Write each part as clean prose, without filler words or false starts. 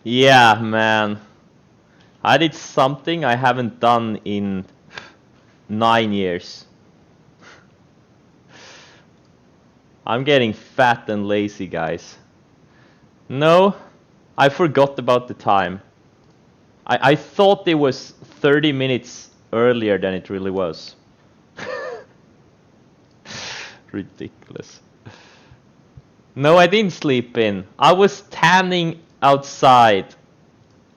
Yeah, man. I did something I haven't done in 9 years. I'm getting fat and lazy, guys. No, I forgot about the time. I thought it was 30 minutes earlier than it really was. Ridiculous. No, I didn't sleep in. I was standing outside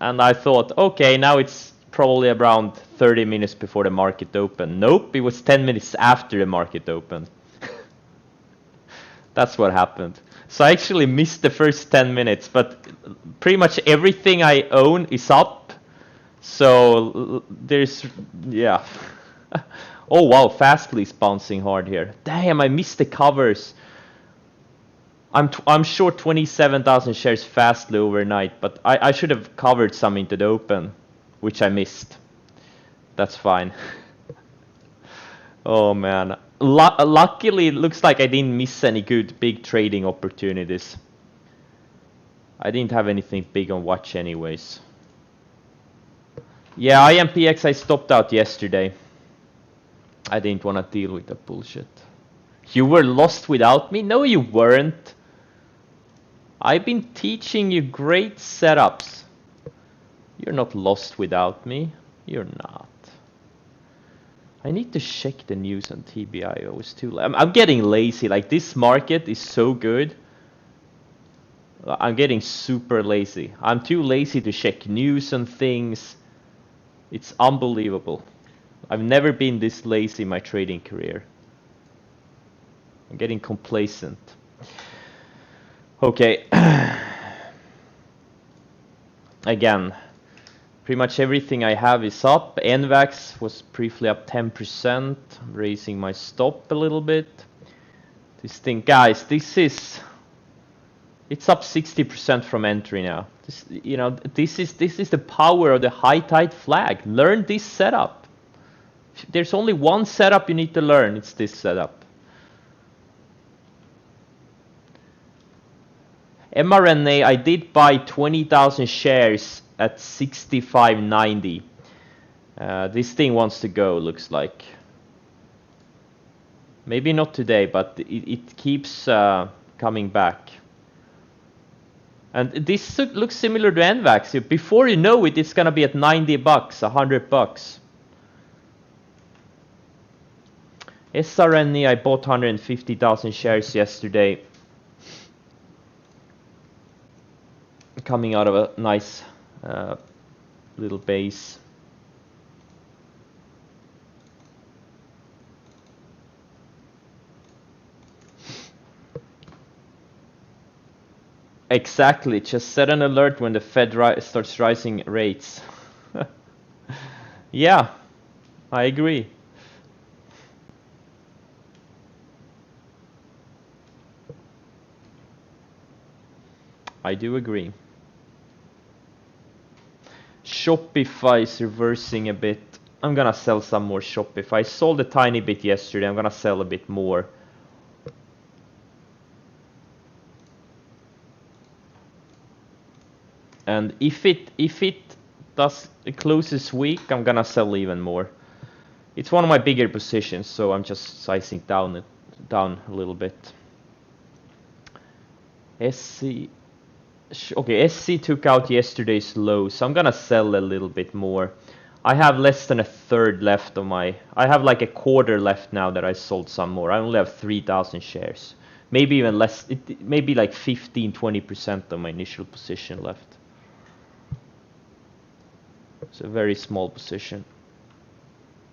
and I thought, okay, now it's probably around 30 minutes before the market opened. Nope, it was 10 minutes after the market opened. That's what happened. So I actually missed the first 10 minutes, but pretty much everything I own is up. So there's, yeah. Oh wow, Fastly's bouncing hard here. Damn, I missed the covers. I'm short 27,000 shares Fastly overnight, but I should have covered some into the open, which I missed. That's fine. Oh man. Luckily, it looks like I didn't miss any good big trading opportunities. I didn't have anything big on watch anyways. Yeah, IMPX I stopped out yesterday. I didn't want to deal with the bullshit. You were lost without me? No, you weren't. I've been teaching you great setups. You're not lost without me. You're not. I need to check the news on TBIO. It's too late. I'm getting lazy. Like, this market is so good. I'm getting super lazy. I'm too lazy to check news on things. It's unbelievable. I've never been this lazy in my trading career. I'm getting complacent. Okay. Again, pretty much everything I have is up. NVAX was briefly up 10%. I'm raising my stop a little bit. This thing, guys, it's up 60% from entry now. This is the power of the high tide flag. Learn this setup. There's only one setup you need to learn. It's this setup. mRNA, I did buy 20,000 shares at 65.90. This thing wants to go, looks like. Maybe not today, but it keeps coming back. And this looks similar to NVAX. Before you know it, it's gonna be at 90 bucks, 100 bucks. SRNE, I bought 150,000 shares yesterday. Coming out of a nice little base. Exactly, just set an alert when the Fed starts rising rates. Yeah, I agree. I do agree. Shopify is reversing a bit. I'm gonna sell some more Shopify. I sold a tiny bit yesterday. I'm gonna sell a bit more. And if it does closes weak, I'm gonna sell even more. It's one of my bigger positions, so I'm just sizing down a little bit. SC. Okay, SC took out yesterday's low, so I'm gonna sell a little bit more. I have less than a third left of my... I have like a quarter left now that I sold some more. I only have 3,000 shares. Maybe even less, maybe like 15-20% of my initial position left. It's a very small position.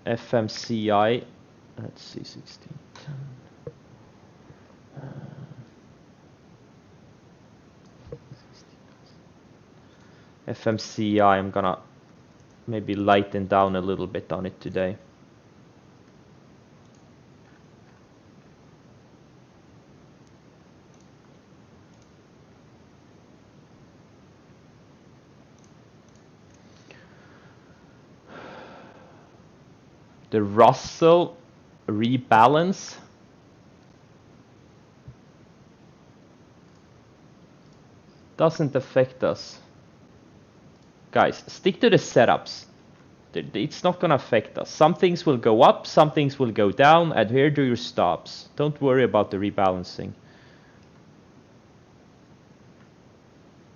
FMCI, let's see, 16. FMCI, I'm gonna maybe lighten down a little bit on it today. The Russell rebalance. Doesn't affect us. Guys, stick to the setups. It's not gonna affect us. Some things will go up, some things will go down. Adhere to your stops. Don't worry about the rebalancing.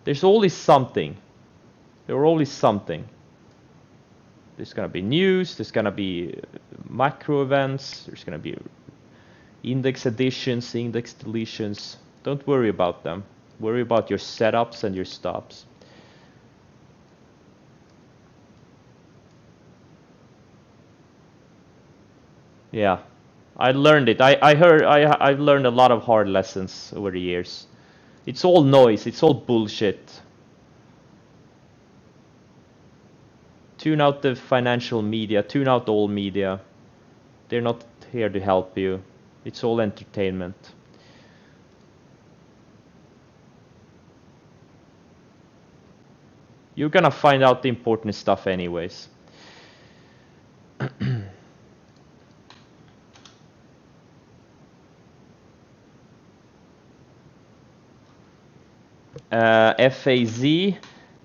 There's always something. There's always something. There's gonna be news, there's gonna be macro events, there's gonna be index additions, index deletions. Don't worry about them. Worry about your setups and your stops. Yeah, I learned it. I've learned a lot of hard lessons over the years. It's all noise, it's all bullshit. Tune out the financial media, tune out all media. They're not here to help you. It's all entertainment. You're gonna find out the important stuff anyways. FAZ,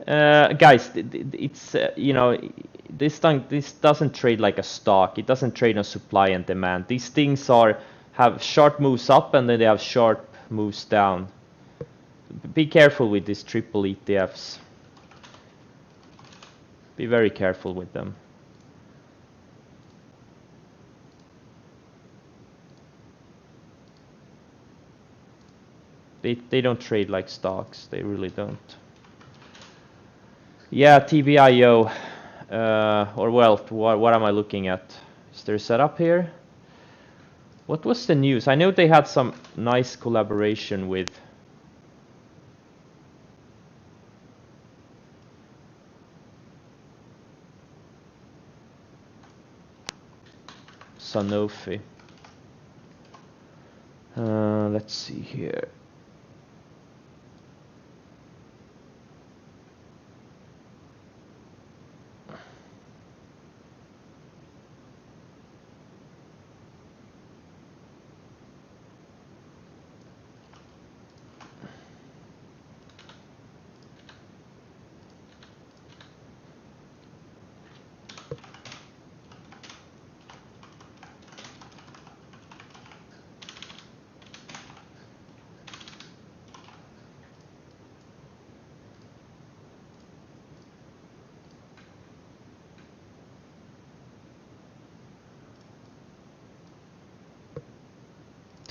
guys, it's you know, this doesn't trade like a stock. It doesn't trade on supply and demand. These things have sharp moves up and then they have sharp moves down. Be careful with these triple ETFs. Be very careful with them. They don't trade like stocks. They really don't. Yeah, TBIO. Or well, what am I looking at? Is there a setup here? What was the news? I know they had some nice collaboration with Sanofi. Let's see here.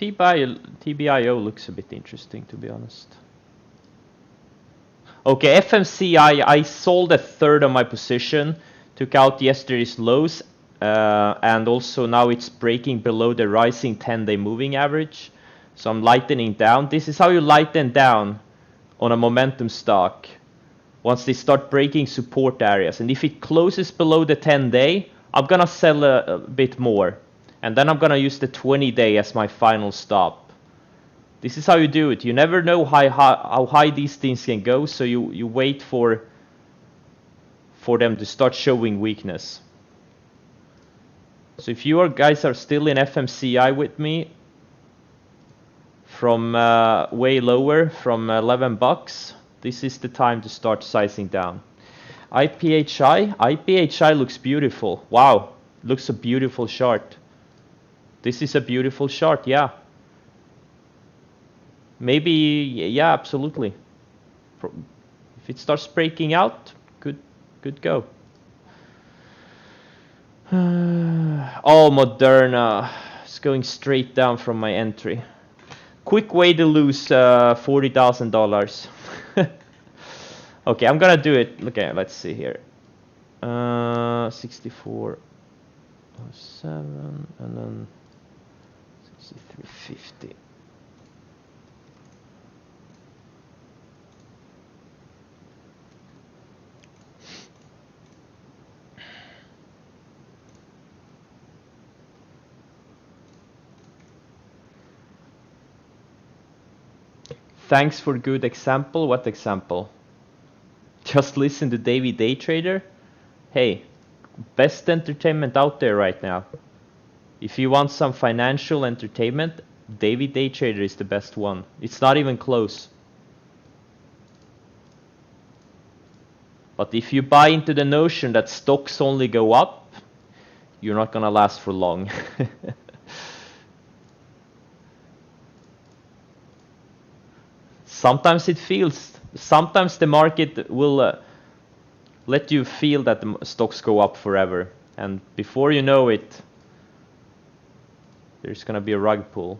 TBIO looks a bit interesting, to be honest. Okay, FMCI, I sold a third of my position, took out yesterday's lows, and also now it's breaking below the rising 10-day moving average. So I'm lightening down. This is how you lighten down on a momentum stock once they start breaking support areas. And if it closes below the 10-day, I'm gonna sell a bit more. And then I'm gonna use the 20-day as my final stop. This is how you do it. You never know how high these things can go, so you wait for them to start showing weakness. So if you guys are still in FMCI with me from way lower, from 11 bucks, this is the time to start sizing down. IPHI looks beautiful. Wow, looks a beautiful chart. This is a beautiful chart, yeah. Maybe, yeah, absolutely. If it starts breaking out, good go. Oh, Moderna. It's going straight down from my entry. Quick way to lose $40,000. Okay, I'm gonna do it. Okay, let's see here. 64.07 and then 63.50. Thanks for good example. What example? Just listen to Davey Day Trader? Hey, best entertainment out there right now. If you want some financial entertainment, Davey Day Trader is the best one. It's not even close. But if you buy into the notion that stocks only go up, you're not gonna last for long. Sometimes the market will let you feel that the stocks go up forever, and before you know it, there's gonna be a rug pull.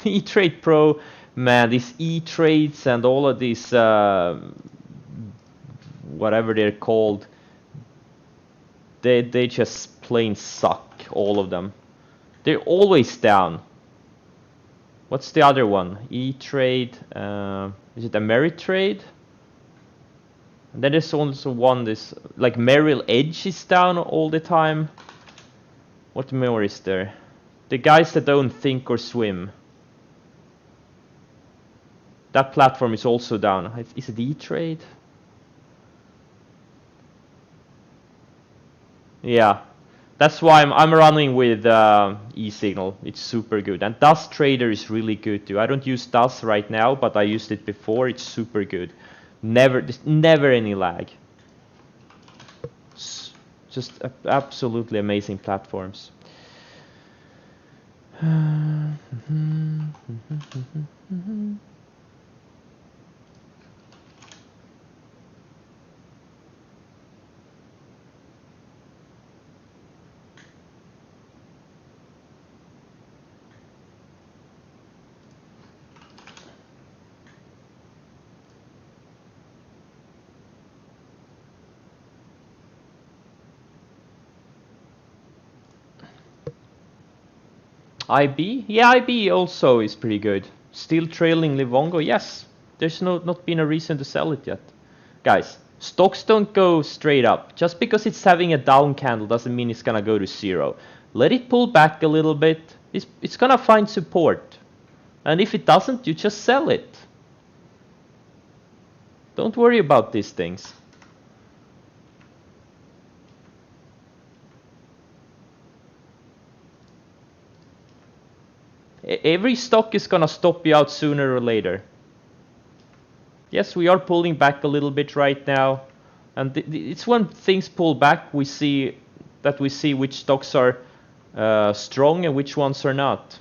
E-Trade Pro, man, these E-Trades and all of these whatever they're called, they just plain suck, all of them. They're always down. What's the other one? E-Trade, is it Ameritrade? And then there's also one, this like Merrill Edge is down all the time. What more is there? The guys that don't think or swim. That platform is also down. Is it E-Trade? Yeah, that's why I'm running with eSignal. It's super good, and DAS Trader is really good too. I don't use DAS right now, but I used it before. It's super good. There's never any lag. Just absolutely amazing platforms. IB? Yeah, IB also is pretty good. Still trailing Livongo? Yes. There's not been a reason to sell it yet. Guys, stocks don't go straight up. Just because it's having a down candle doesn't mean it's gonna go to zero. Let it pull back a little bit. It's gonna find support. And if it doesn't, you just sell it. Don't worry about these things. Every stock is gonna stop you out sooner or later. Yes, we are pulling back a little bit right now, and it's when things pull back we see which stocks are strong and which ones are not.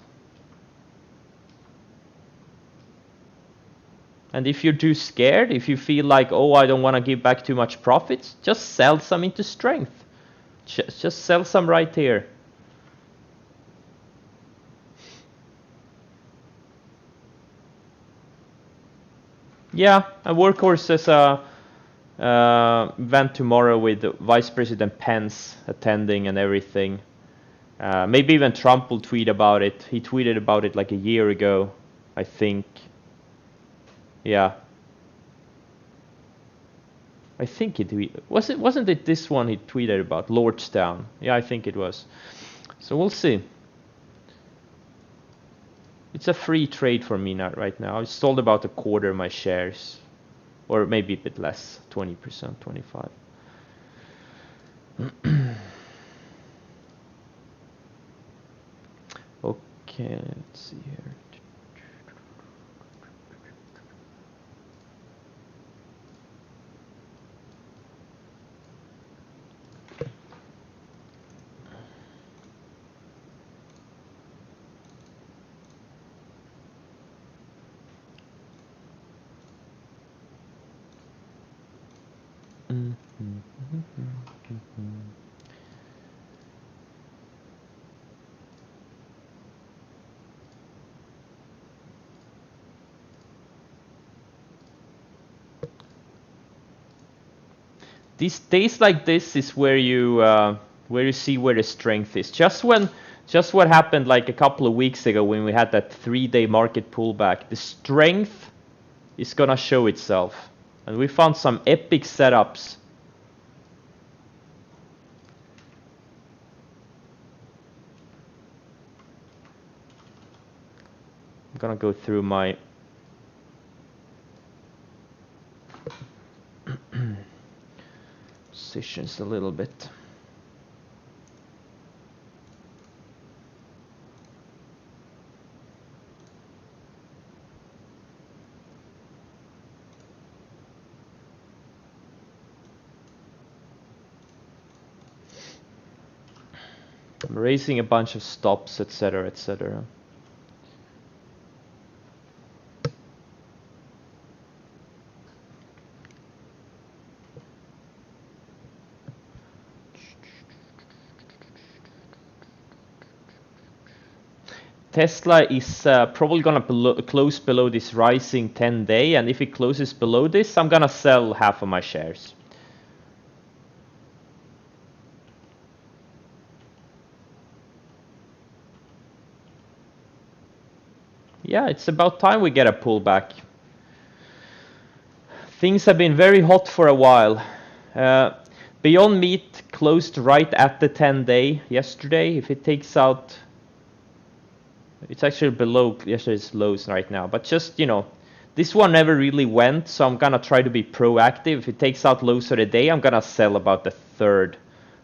And if you're too scared, if you feel like, oh, I don't want to give back too much profits, just sell some into strength. Just sell some right here. Yeah, a Workhorse has a event tomorrow with Vice President Pence attending and everything. Maybe even Trump will tweet about it. He tweeted about it like a year ago, I think. Yeah. I think wasn't it this one he tweeted about, Lordstown? Yeah, I think it was. So we'll see. It's a free trade for me right now. I sold about a quarter of my shares, or maybe a bit less, 20%, 25. Okay, let's see here. These days like this is where you see where the strength is. Just what happened like a couple of weeks ago when we had that 3-day market pullback. The strength is gonna show itself, and we found some epic setups. I'm gonna go through my positions a little bit. I'm raising a bunch of stops, etc., etc. Tesla is probably gonna close below this rising 10-day, and if it closes below this, I'm gonna sell half of my shares. Yeah, it's about time we get a pullback. Things have been very hot for a while. Beyond Meat closed right at the 10-day yesterday. If it takes out, it's actually below yesterday's lows right now. But just, you know, this one never really went, so I'm gonna try to be proactive. If it takes out lows of the day, I'm gonna sell about a third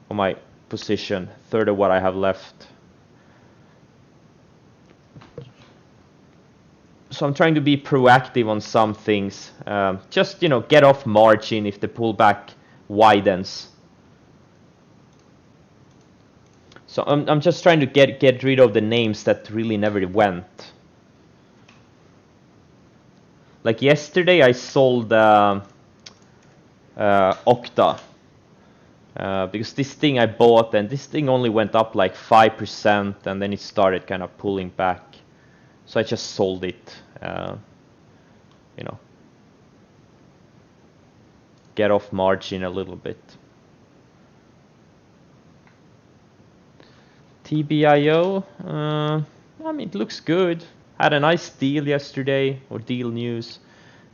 of my position, third of what I have left. So I'm trying to be proactive on some things. Just, you know, get off margin if the pullback widens. So I'm just trying to get rid of the names that really never went. Like yesterday I sold Okta. Because this thing I bought, and this thing only went up like 5%, and then it started kind of pulling back. So I just sold it, you know, get off margin a little bit. TBIO, I mean, it looks good. Had a nice deal yesterday, or deal news.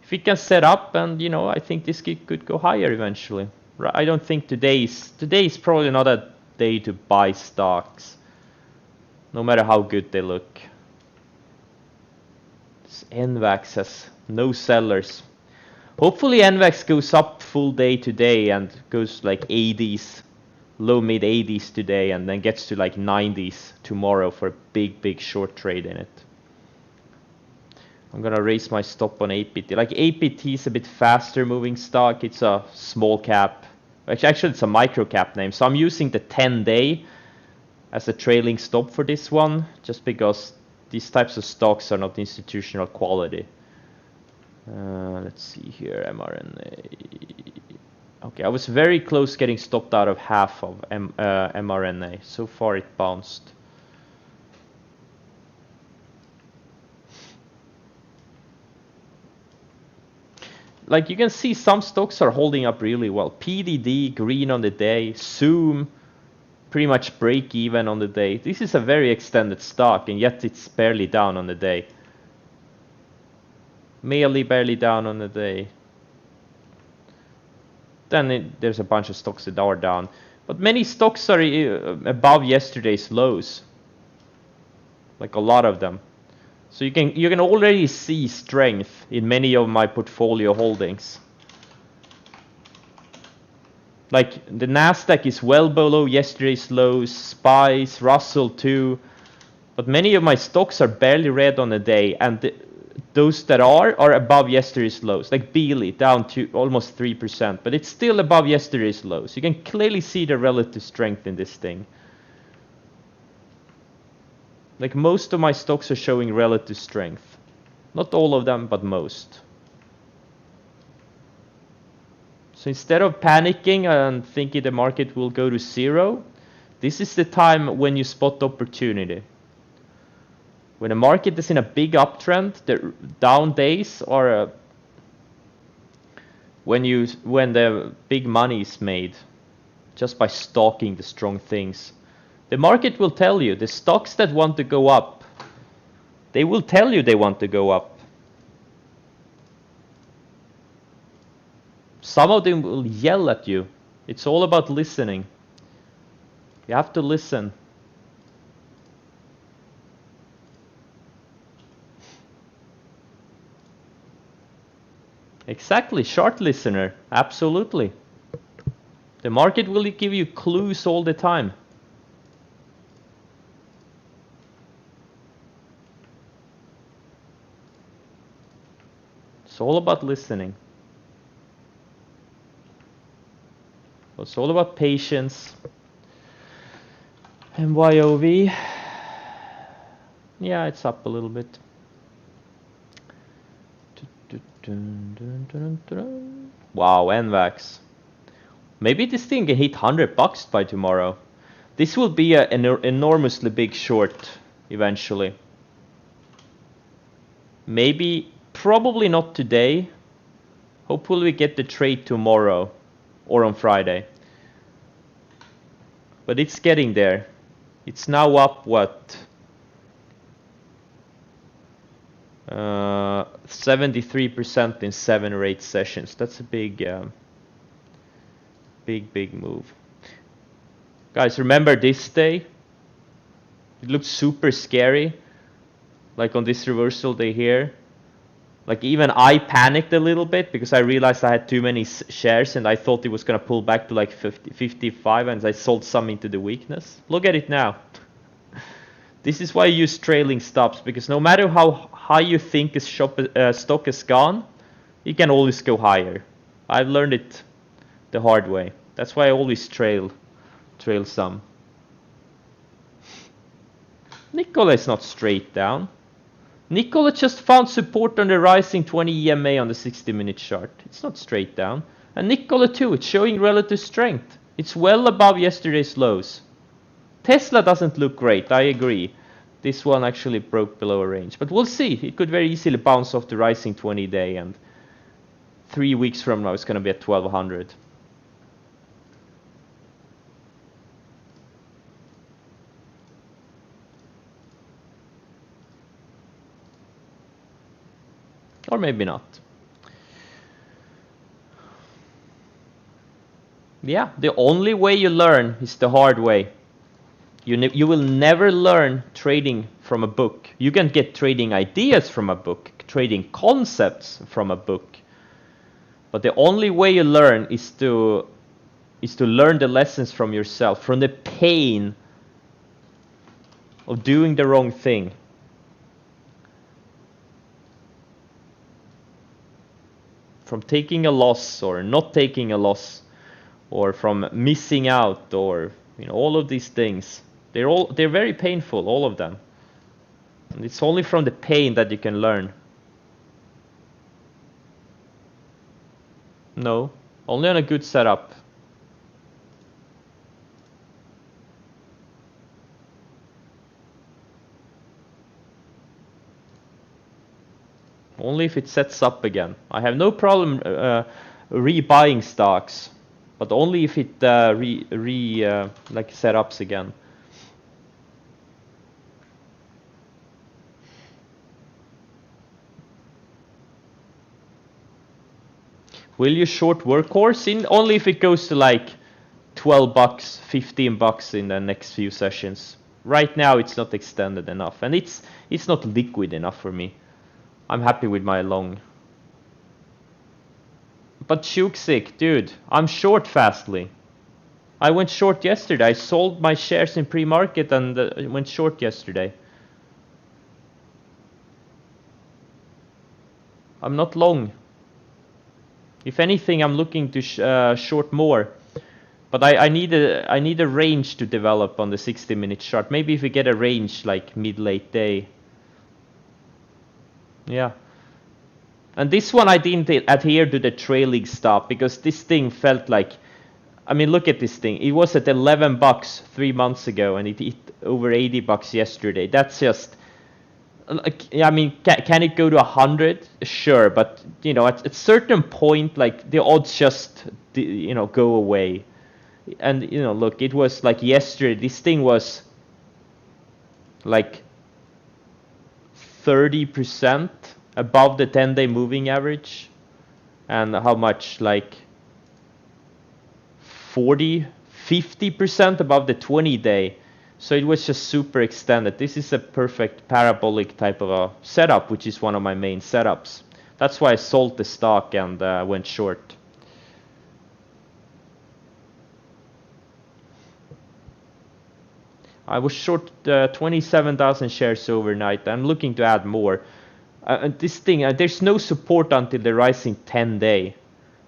If it can set up, and you know, I think this could go higher eventually. I don't think today is probably not a day to buy stocks, no matter how good they look. NVAX has no sellers. Hopefully NVAX goes up full day today and goes like 80s, low mid 80s today, and then gets to like 90s tomorrow for a big short trade in it. I'm gonna raise my stop on APT. Like APT is a bit faster moving stock. It's a small cap. Actually it's a micro cap name. So I'm using the 10-day as a trailing stop for this one, just because these types of stocks are not institutional quality. Let's see here, mRNA. Okay, I was very close getting stopped out of half of mRNA. So far it bounced. Like you can see some stocks are holding up really well. PDD, green on the day. Zoom, pretty much break even on the day. This is a very extended stock, and yet it's barely down on the day. Mealy barely down on the day. Then there's a bunch of stocks that are down. But many stocks are above yesterday's lows. Like a lot of them. So you can already see strength in many of my portfolio holdings. Like the Nasdaq is well below yesterday's lows, SPYs, Russell too. But many of my stocks are barely red on the day, and those that are above yesterday's lows. Like Beely down to almost 3%, but it's still above yesterday's lows. You can clearly see the relative strength in this thing. Like most of my stocks are showing relative strength. Not all of them, but most. So instead of panicking and thinking the market will go to zero, this is the time when you spot opportunity. When the market is in a big uptrend, the down days are when the big money is made just by stalking the strong things. The market will tell you, the stocks that want to go up, they will tell you they want to go up. Some of them will yell at you. It's all about listening. You have to listen. Exactly, short listener, absolutely. The market will give you clues all the time. It's all about listening. It's all about patience. MYOV. Yeah, it's up a little bit. Wow, NVAX. Maybe this thing can hit $100 by tomorrow. This will be an enormously big short eventually. Maybe, probably not today. Hopefully we get the trade tomorrow or on Friday. But it's getting there. It's now up, what? 73% in 7 or 8 sessions. That's a big move. Guys, remember this day? It looked super scary. Like on this reversal day here. Like even I panicked a little bit because I realized I had too many shares and I thought it was gonna pull back to like 55 and I sold some into the weakness. Look at it now. This is why I use trailing stops, because no matter how high you think a stock has gone, you can always go higher. I've learned it the hard way. That's why I always trail some. Nikola is not straight down. Nikola just found support on the rising 20 EMA on the 60-minute chart. It's not straight down. And Nikola too, it's showing relative strength. It's well above yesterday's lows. Tesla doesn't look great, I agree. This one actually broke below a range. But we'll see. It could very easily bounce off the rising 20-day and 3 weeks from now it's going to be at 1200. Or maybe not. Yeah, the only way you learn is the hard way. You will never learn trading from a book. You can get trading ideas from a book, trading concepts from a book. But the only way you learn is to learn the lessons from yourself, from the pain of doing the wrong thing. From taking a loss or not taking a loss, or from missing out, or all of these things. They're very painful, all of them. And it's only from the pain that you can learn. No, only on a good setup. Only if it sets up again. I have no problem rebuying stocks, but only if it like setups again. Will you short Workhorse? Only if it goes to like $12, $15 in the next few sessions. Right now it's not extended enough, and it's not liquid enough for me. I'm happy with my long. But Shuksik, dude, I'm short Fastly. I went short yesterday. I sold my shares in pre-market and went short yesterday. I'm not long. If anything, I'm looking to short more. But I need a range to develop on the 60-minute chart. Maybe if we get a range like mid-late day. Yeah. And this one I didn't adhere to the trailing stop because this thing felt like, I mean, look at this thing. It was at $11 3 months ago and it hit over $80 yesterday. That's just, I mean, can it go to 100? Sure, but at a certain point, like the odds just go away. And look, it was like yesterday. This thing was like 30% above the 10-day moving average, and how much, like 50% above the 20-day. So it was just super extended. This is a perfect parabolic type of a setup, which is one of my main setups. That's why I sold the stock and went short. I was short 27,000 shares overnight. I'm looking to add more. This thing, there's no support until the rising 10-day,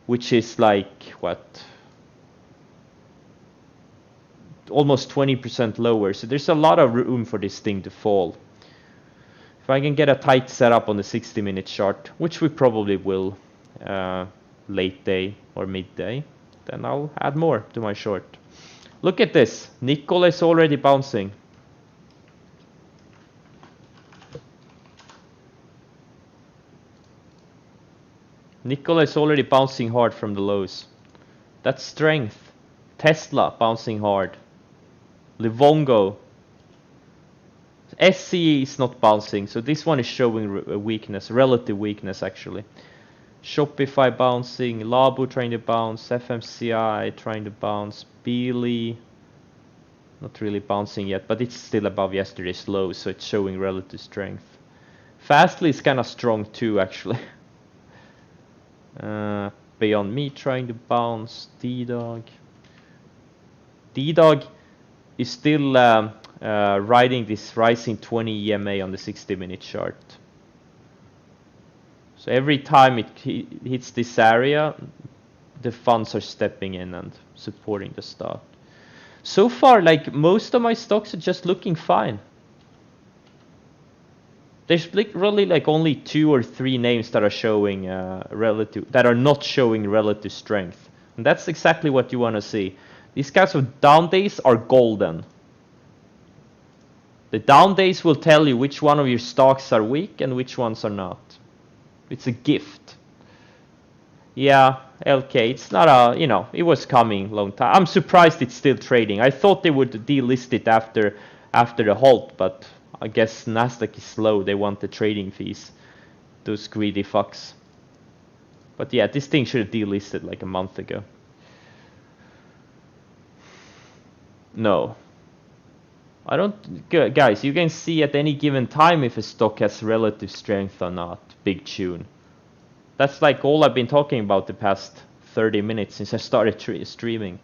which is like, what? almost 20% lower. So there's a lot of room for this thing to fall. If I can get a tight setup on the 60-minute chart, which we probably will late day or midday, then I'll add more to my short. Look at this. Nickel is already bouncing. Nickel is already bouncing hard from the lows. That's strength. Tesla bouncing hard. Livongo. SCE is not bouncing, so this one is showing a weakness, relative weakness actually. Shopify bouncing, Labo trying to bounce, FMCI trying to bounce, Beely not really bouncing yet, but it's still above yesterday's low, so it's showing relative strength. Fastly is kind of strong too actually. Beyond Me trying to bounce, D-Dog. D-Dog is still riding this rising 20 EMA on the 60-minute chart. So every time it hits this area, the funds are stepping in and supporting the stock. So far, like most of my stocks are just looking fine. There's really like only 2 or 3 names that are showing that are not showing relative strength, and that's exactly what you want to see. These kinds of down days are golden. The down days will tell you which one of your stocks are weak and which ones are not. It's a gift. Yeah, LK, it's not a, you know, it was coming long time. I'm surprised it's still trading. I thought they would delist it after the halt, but I guess Nasdaq is slow. They want the trading fees. Those greedy fucks. But yeah, this thing should have delisted like a month ago. No. I don't... Guys, you can see at any given time if a stock has relative strength or not. Big tune. That's like all I've been talking about the past 30 minutes since I started streaming.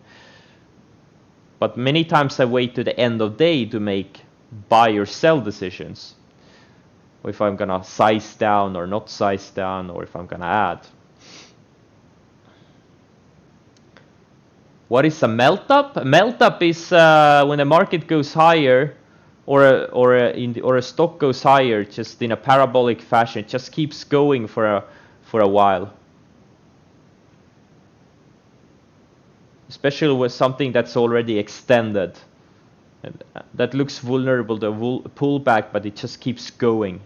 But many times I wait to the end of day to make buy or sell decisions, or if I'm gonna size down or not size down, or if I'm gonna add. What is a melt up? A melt up is when the market goes higher, or a stock goes higher, just in a parabolic fashion. It just keeps going for a while. Especially with something that's already extended. That looks vulnerable to a pullback, but it just keeps going.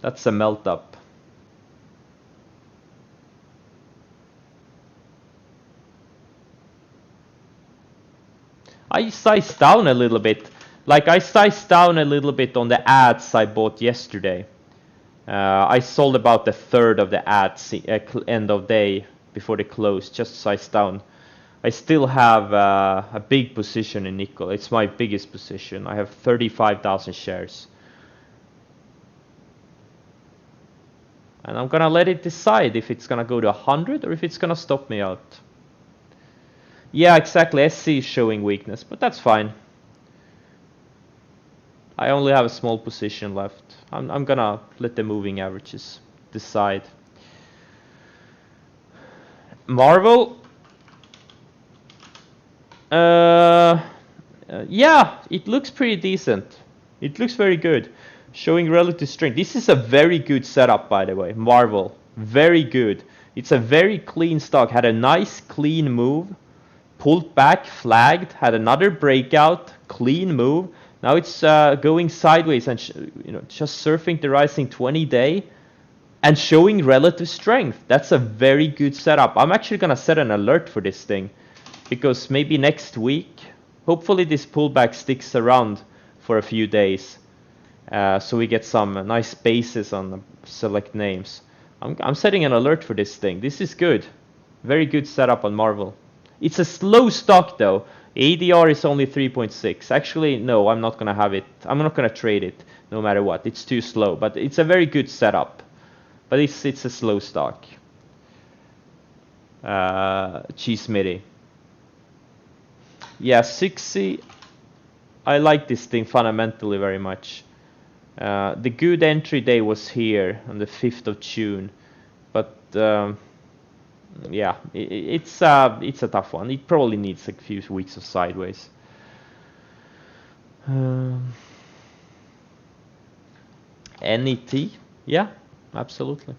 That's a melt up. I sized down a little bit. Like I sized down a little bit on the ads I bought yesterday. I sold about a third of the ads end of day before the close, just sized down. I still have a big position in nickel. It's my biggest position. I have 35,000 shares. And I'm gonna let it decide if it's gonna go to 100 or if it's gonna stop me out. Yeah, exactly. SC is showing weakness, but that's fine. I only have a small position left. I'm gonna let the moving averages decide. Marvel. Yeah, it looks pretty decent. It looks very good. Showing relative strength. This is a very good setup, by the way. Marvel. Very good. It's a very clean stock. Had a nice clean move. Pulled back, flagged, had another breakout, clean move. Now it's going sideways and just surfing the rising 20-day and showing relative strength. That's a very good setup. I'm actually gonna set an alert for this thing because maybe next week, hopefully this pullback sticks around for a few days, so we get some nice bases on select names. I'm setting an alert for this thing. This is good. Very good setup on Marvel. It's a slow stock though. ADR is only 3.6. Actually, no, I'm not gonna have it. I'm not gonna trade it no matter what. It's too slow, but it's a very good setup. But it's a slow stock. Cheese Midi. Yeah, 60. I like this thing fundamentally very much. The good entry day was here on the 5th of June, but yeah, it's a tough one. It probably needs a few weeks of sideways. NET? Yeah, absolutely.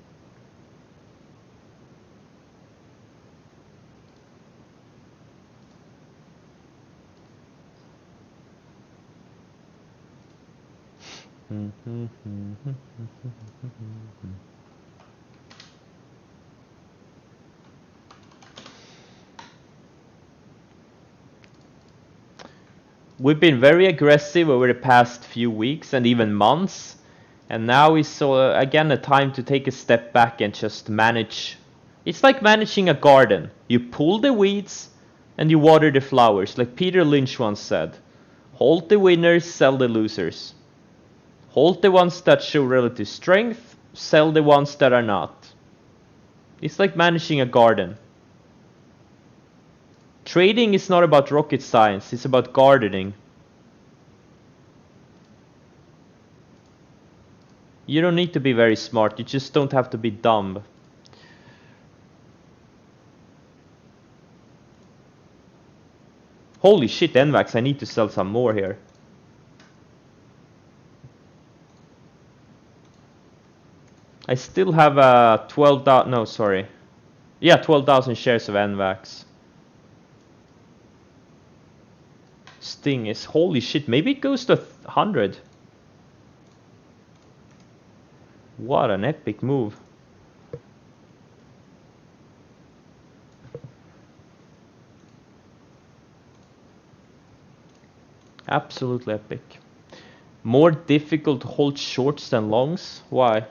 We've been very aggressive over the past few weeks and even months, and now is again a time to take a step back and just manage. It's like managing a garden. You pull the weeds and you water the flowers, like Peter Lynch once said. Hold the winners, sell the losers. Hold the ones that show relative strength, sell the ones that are not. It's like managing a garden. Trading is not about rocket science, it's about gardening. You don't need to be very smart, you just don't have to be dumb. Holy shit, NVAX, I need to sell some more here. I still have 12,000, no, sorry. Yeah, 12,000 shares of NVAX. Sting is, holy shit, maybe it goes to 100. What an epic move. Absolutely epic. More difficult to hold shorts than longs? Why?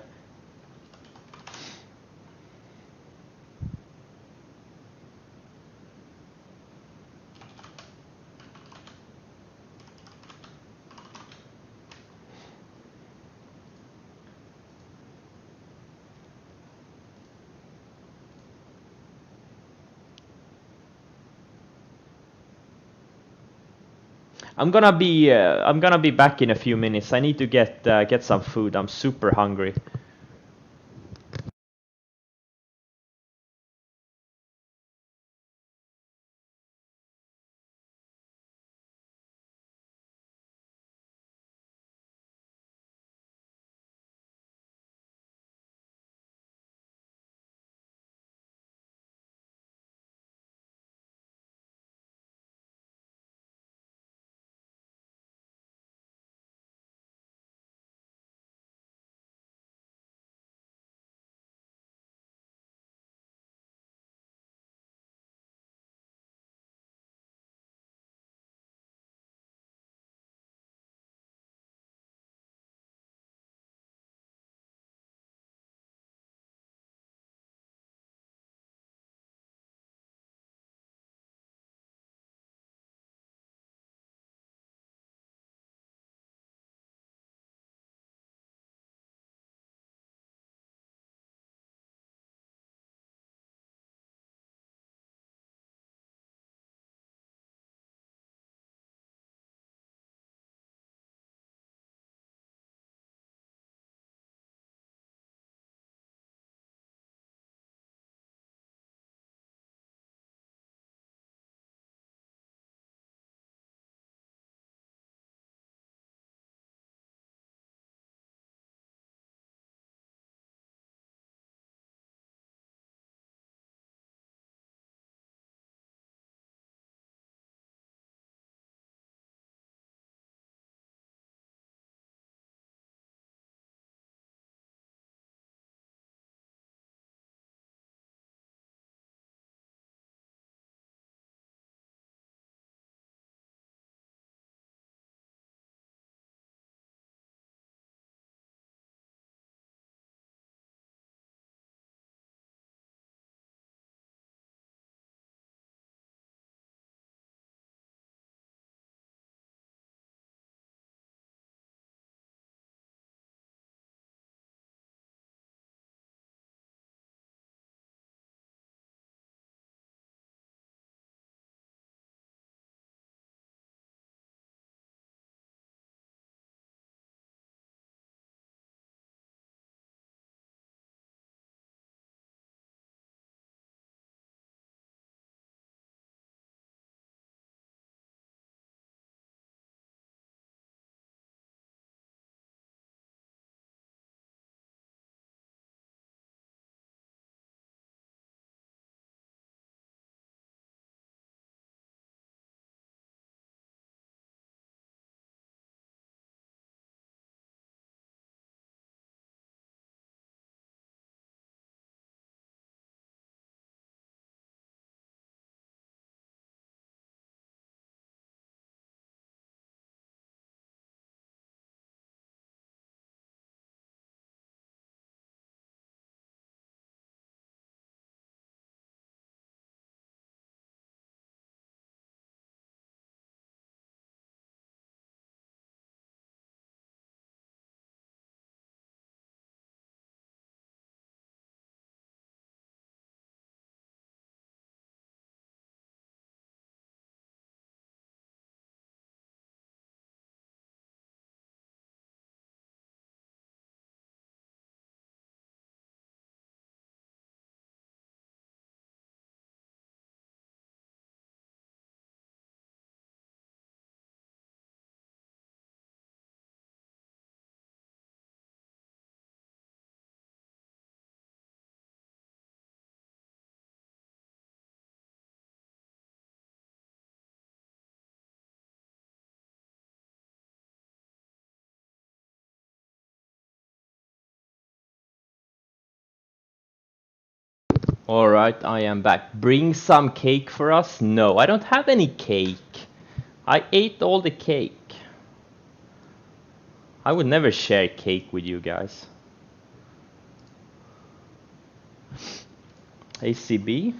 I'm gonna be back in a few minutes. I need to get some food. I'm super hungry. Alright, I am back. Bring some cake for us? No, I don't have any cake. I ate all the cake. I would never share cake with you guys. ACB?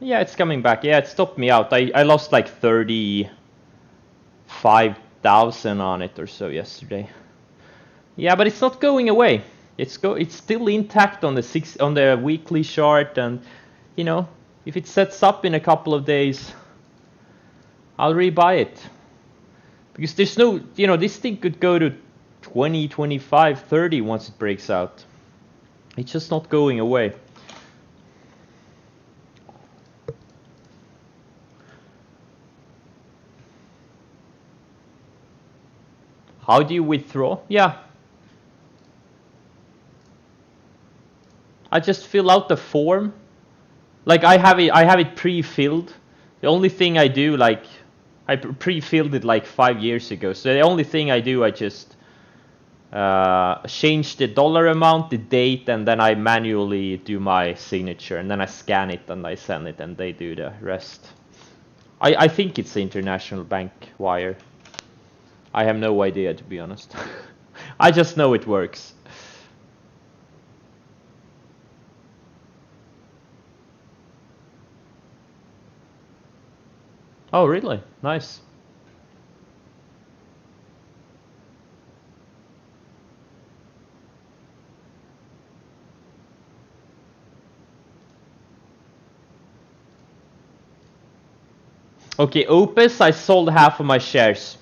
Yeah, it's coming back. Yeah, it stopped me out. I lost like 35,000 on it or so yesterday. Yeah, but it's not going away. It's still intact on the weekly chart, and you know, if it sets up in a couple of days, I'll rebuy it. Because there's no, you know, this thing could go to 20, 25, 30 once it breaks out. It's just not going away. How do you withdraw? Yeah. I just fill out the form. Like I have it pre-filled. The only thing I do, like, I pre-filled it like 5 years ago. So the only thing I do, I just change the dollar amount, the date, and then I manually do my signature, and then I scan it and I send it, and they do the rest. I think it's the international bank wire. I have no idea, to be honest. I just know it works. Oh, really? Nice. Okay, Opus, I sold half of my shares.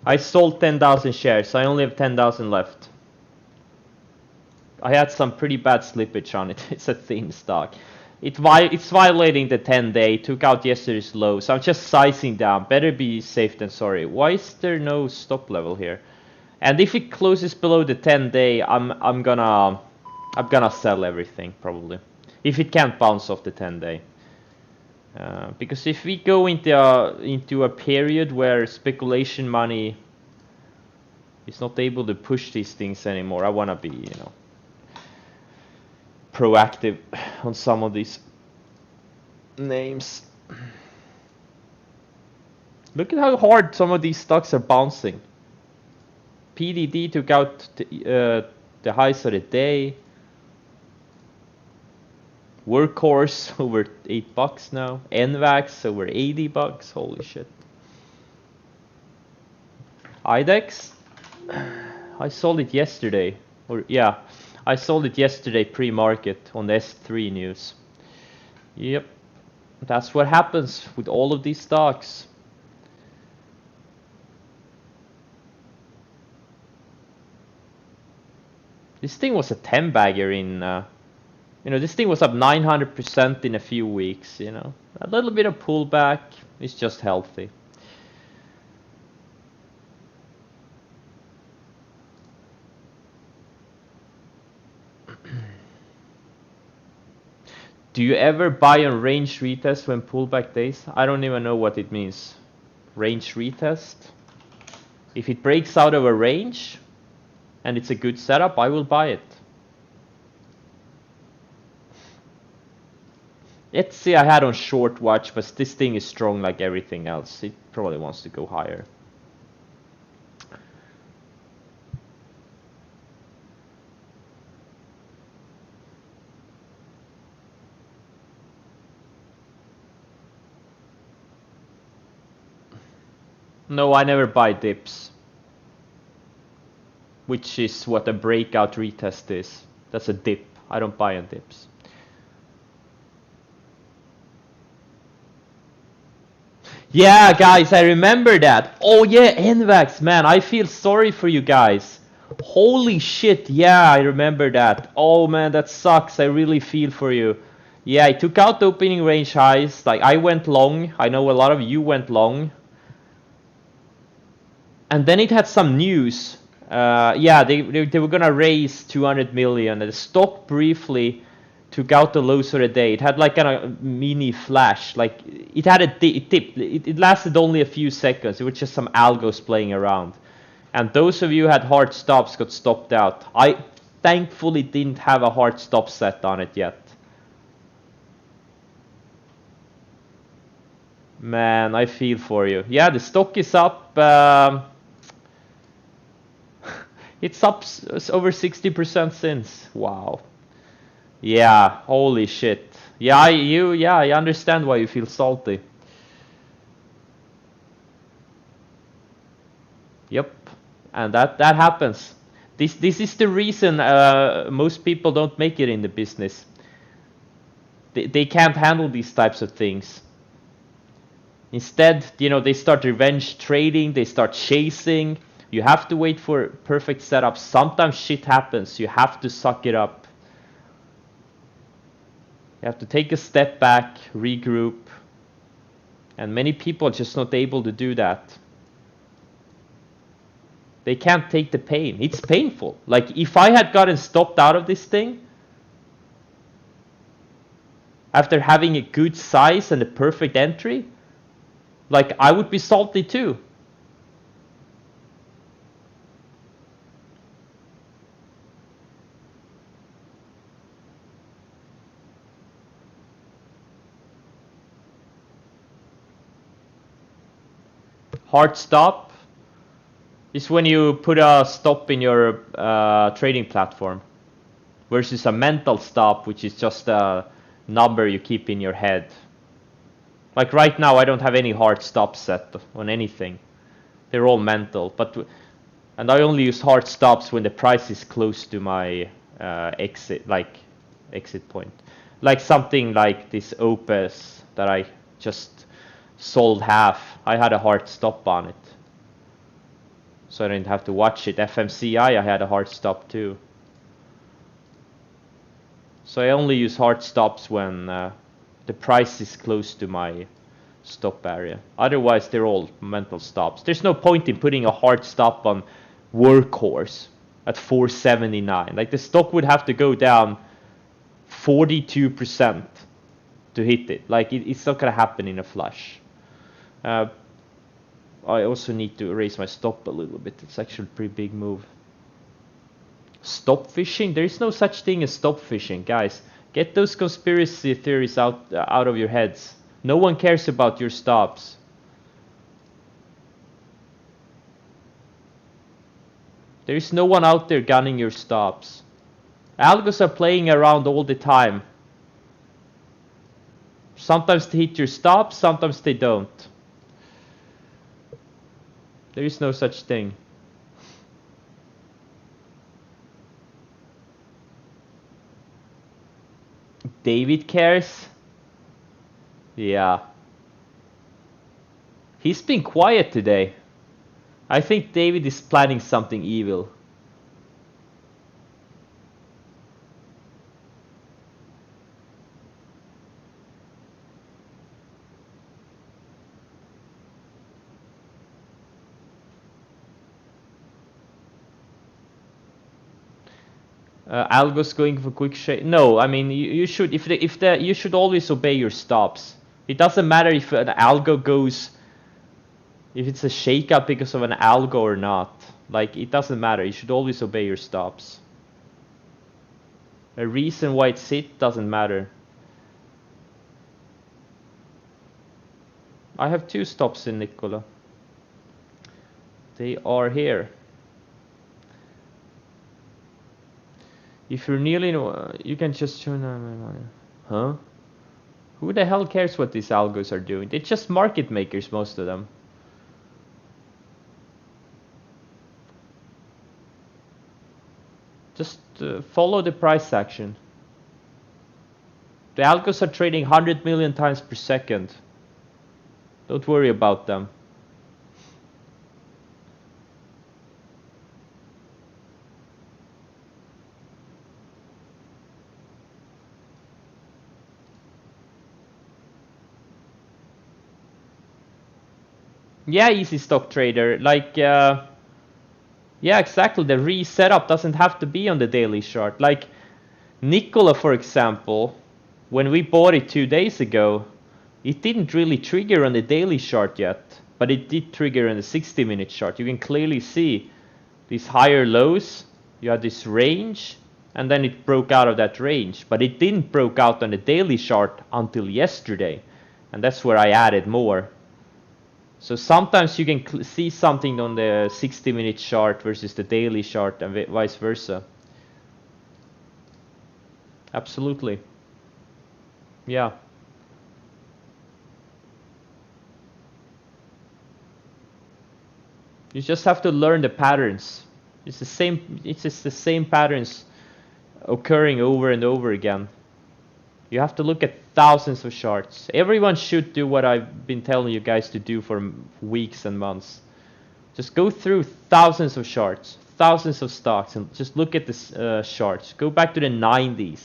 I sold 10,000 shares. I only have 10,000 left. I had some pretty bad slippage on it. It's a theme stock. It's violating the 10-day. Took out yesterday's low, so I'm just sizing down. Better be safe than sorry. Why is there no stop level here? And if it closes below the 10-day, I'm gonna sell everything probably. If it can't bounce off the 10-day. Because if we go into a period where speculation money is not able to push these things anymore, I wanna be, you know, proactive on some of these names. Look at how hard some of these stocks are bouncing. PDD took out the highs of the day. Workhorse over $8 now. NVAX over $80. Holy shit. IDEX, I sold it yesterday. Or yeah, I sold it yesterday pre-market on the S3 news. Yep, that's what happens with all of these stocks. This thing was a 10-bagger in, you know, this thing was up 900% in a few weeks, you know. A little bit of pullback is just healthy. Do you ever buy on range retest when pullback days? I don't even know what it means. Range retest? If it breaks out of a range and it's a good setup, I will buy it. Let's see, I had on short watch, but this thing is strong like everything else. It probably wants to go higher. No, I never buy dips. Which is what a breakout retest is. That's a dip. I don't buy on dips. Yeah, guys, I remember that. Oh yeah, NVAX, man, I feel sorry for you guys. Holy shit, yeah, I remember that. Oh man, that sucks. I really feel for you. Yeah, I took out the opening range highs. Like, I went long. I know a lot of you went long. And then it had some news. Yeah, they were gonna raise 200 million. The stock briefly took out the lows of the day. It had like a mini flash. Like, it had a dip. It lasted only a few seconds. It was just some algos playing around. And those of you who had hard stops got stopped out. thankfully didn't have a hard stop set on it yet. Man, I feel for you. Yeah, the stock is up. It's up over 60% since. Wow. Yeah, holy shit. Yeah, I understand why you feel salty. Yep, and that happens. This is the reason most people don't make it in the business. They can't handle these types of things. Instead, you know, they start revenge trading, they start chasing. You have to wait for perfect setup. Sometimes shit happens. You have to suck it up. You have to take a step back, regroup. And many people are just not able to do that. They can't take the pain. It's painful. Like, if I had gotten stopped out of this thing, after having a good size and a perfect entry, like, I would be salty too. Hard stop is when you put a stop in your trading platform versus a mental stop, which is just a number you keep in your head. Like right now, I don't have any hard stop set on anything. They're all mental, and I only use hard stops when the price is close to my exit point. Like something like this Opus that I just sold half. I had a hard stop on it, so I didn't have to watch it. FMCI, I had a hard stop too. So I only use hard stops when the price is close to my stop area. Otherwise, they're all mental stops. There's no point in putting a hard stop on Workhorse at 479. Like, the stock would have to go down 42% to hit it. Like, it's not gonna happen in a flash. I also need to raise my stop a little bit. It's actually a pretty big move. Stop fishing? There is no such thing as stop fishing, guys. Get those conspiracy theories out of your heads. No one cares about your stops. There is no one out there gunning your stops. Algos are playing around all the time. Sometimes they hit your stops, sometimes they don't. There is no such thing. David cares? Yeah. He's been quiet today. I think David is planning something evil. Algos going for quick shake. No, I mean you should you should always obey your stops. It doesn't matter if an algo goes, if it's a shake-up because of an algo or not. Like, it doesn't matter. You should always obey your stops. A reason why it's hit doesn't matter. I have 2 stops in Nikola. They are here. If you're nearly, you can just join. Huh? Who the hell cares what these algos are doing? They're just market makers, most of them. Just follow the price action. The algos are trading 100 million times per second. Don't worry about them. Yeah, easy stock trader. Like, yeah, exactly. The resetup doesn't have to be on the daily chart. Like, Nikola, for example, when we bought it 2 days ago, it didn't really trigger on the daily chart yet, but it did trigger on the 60-minute chart. You can clearly see these higher lows. You have this range, and then it broke out of that range, but it didn't broke out on the daily chart until yesterday, and that's where I added more. So sometimes you can see something on the 60-minute chart versus the daily chart and vice versa. Absolutely. Yeah. You just have to learn the patterns. It's just the same patterns occurring over and over again. You have to look at thousands of charts. Everyone should do what I've been telling you guys to do for weeks and months. Just go through thousands of charts, thousands of stocks, and just look at the charts. Go back to the 90s,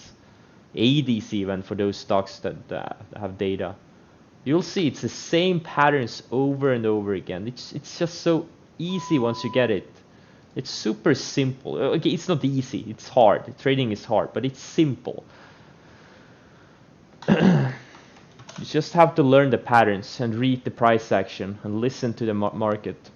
80s even, for those stocks that have data. You'll see it's the same patterns over and over again. It's just so easy once you get it. It's super simple. Okay, it's not easy, it's hard. Trading is hard, but it's simple. You just have to learn the patterns and read the price action and listen to the market.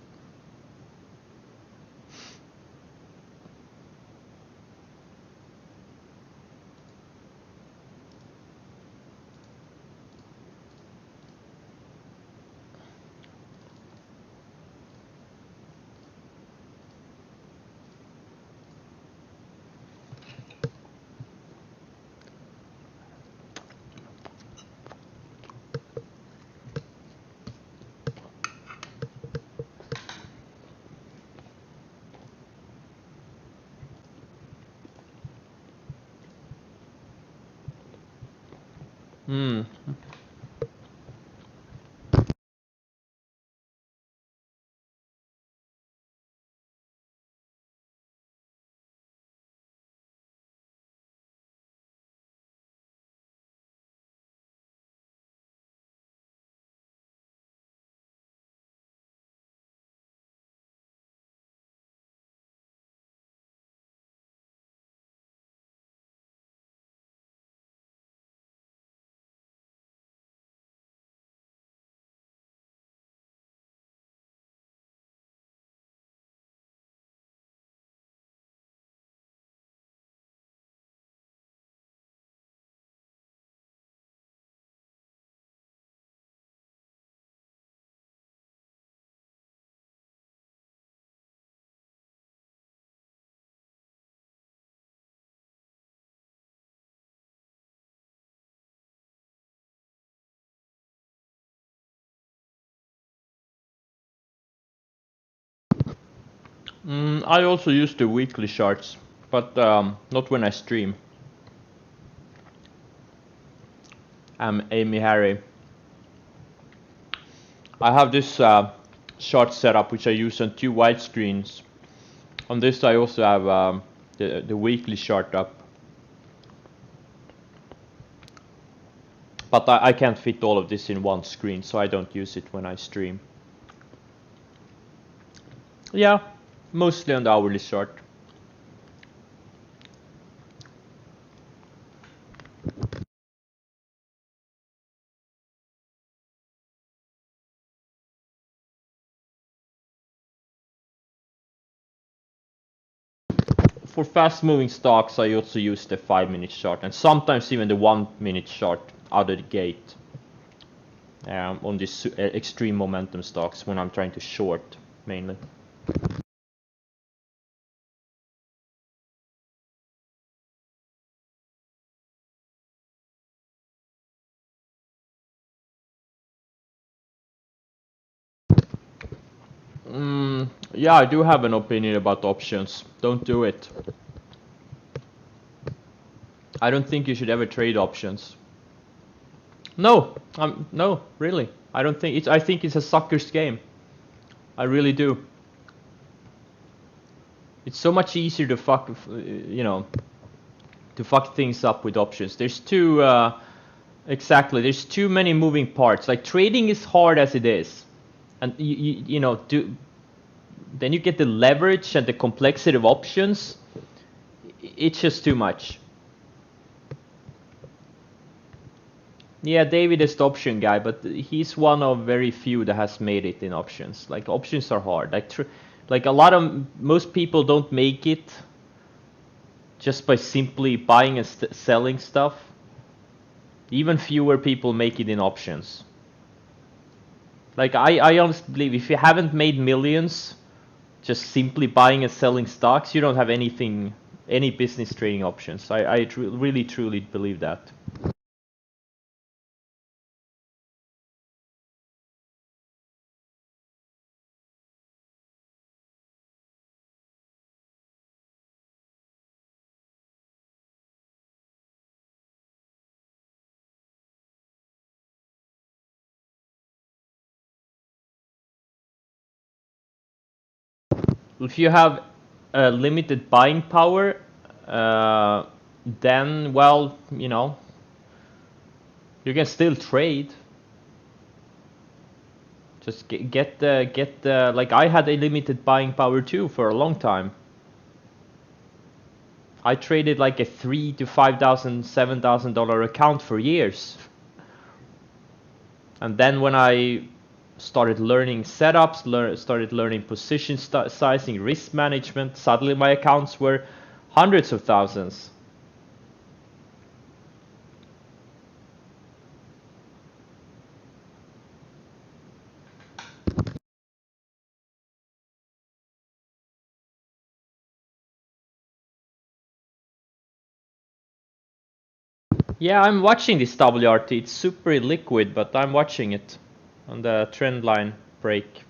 I also use the weekly charts, but not when I stream. I'm Amy Harry. I have this chart setup which I use on 2 white screens. On this I also have the weekly chart up. But I can't fit all of this in one screen, so I don't use it when I stream. Yeah, mostly on the hourly chart. For fast moving stocks I also use the 5-minute chart and sometimes even the 1-minute chart out of the gate. On these extreme momentum stocks when I'm trying to short mainly. Yeah, I do have an opinion about options. Don't do it. I don't think you should ever trade options. No, no, really. I don't think it's. I think it's a sucker's game. I really do. It's so much easier to fuck, to fuck things up with options. There's exactly. There's too many moving parts. Like trading is hard as it is, and then you get the leverage and the complexity of options. It's just too much. Yeah, David is the option guy, but he's one of very few that has made it in options. Like options are hard. Like most people don't make it just by simply buying and selling stuff. Even fewer people make it in options. Like, I honestly believe if you haven't made millions just simply buying and selling stocks, you don't have anything, any business trading options. I really truly believe that. If you have limited buying power, then, well, you know, you can still trade. Just get the like, I had a limited buying power too for a long time. I traded like a $3,000 to $5,000, $7,000 account for years. And then when I started learning setups, started learning position sizing, risk management, suddenly my accounts were hundreds of thousands. Yeah, I'm watching this WRT. It's super liquid, but I'm watching it on the trend line break.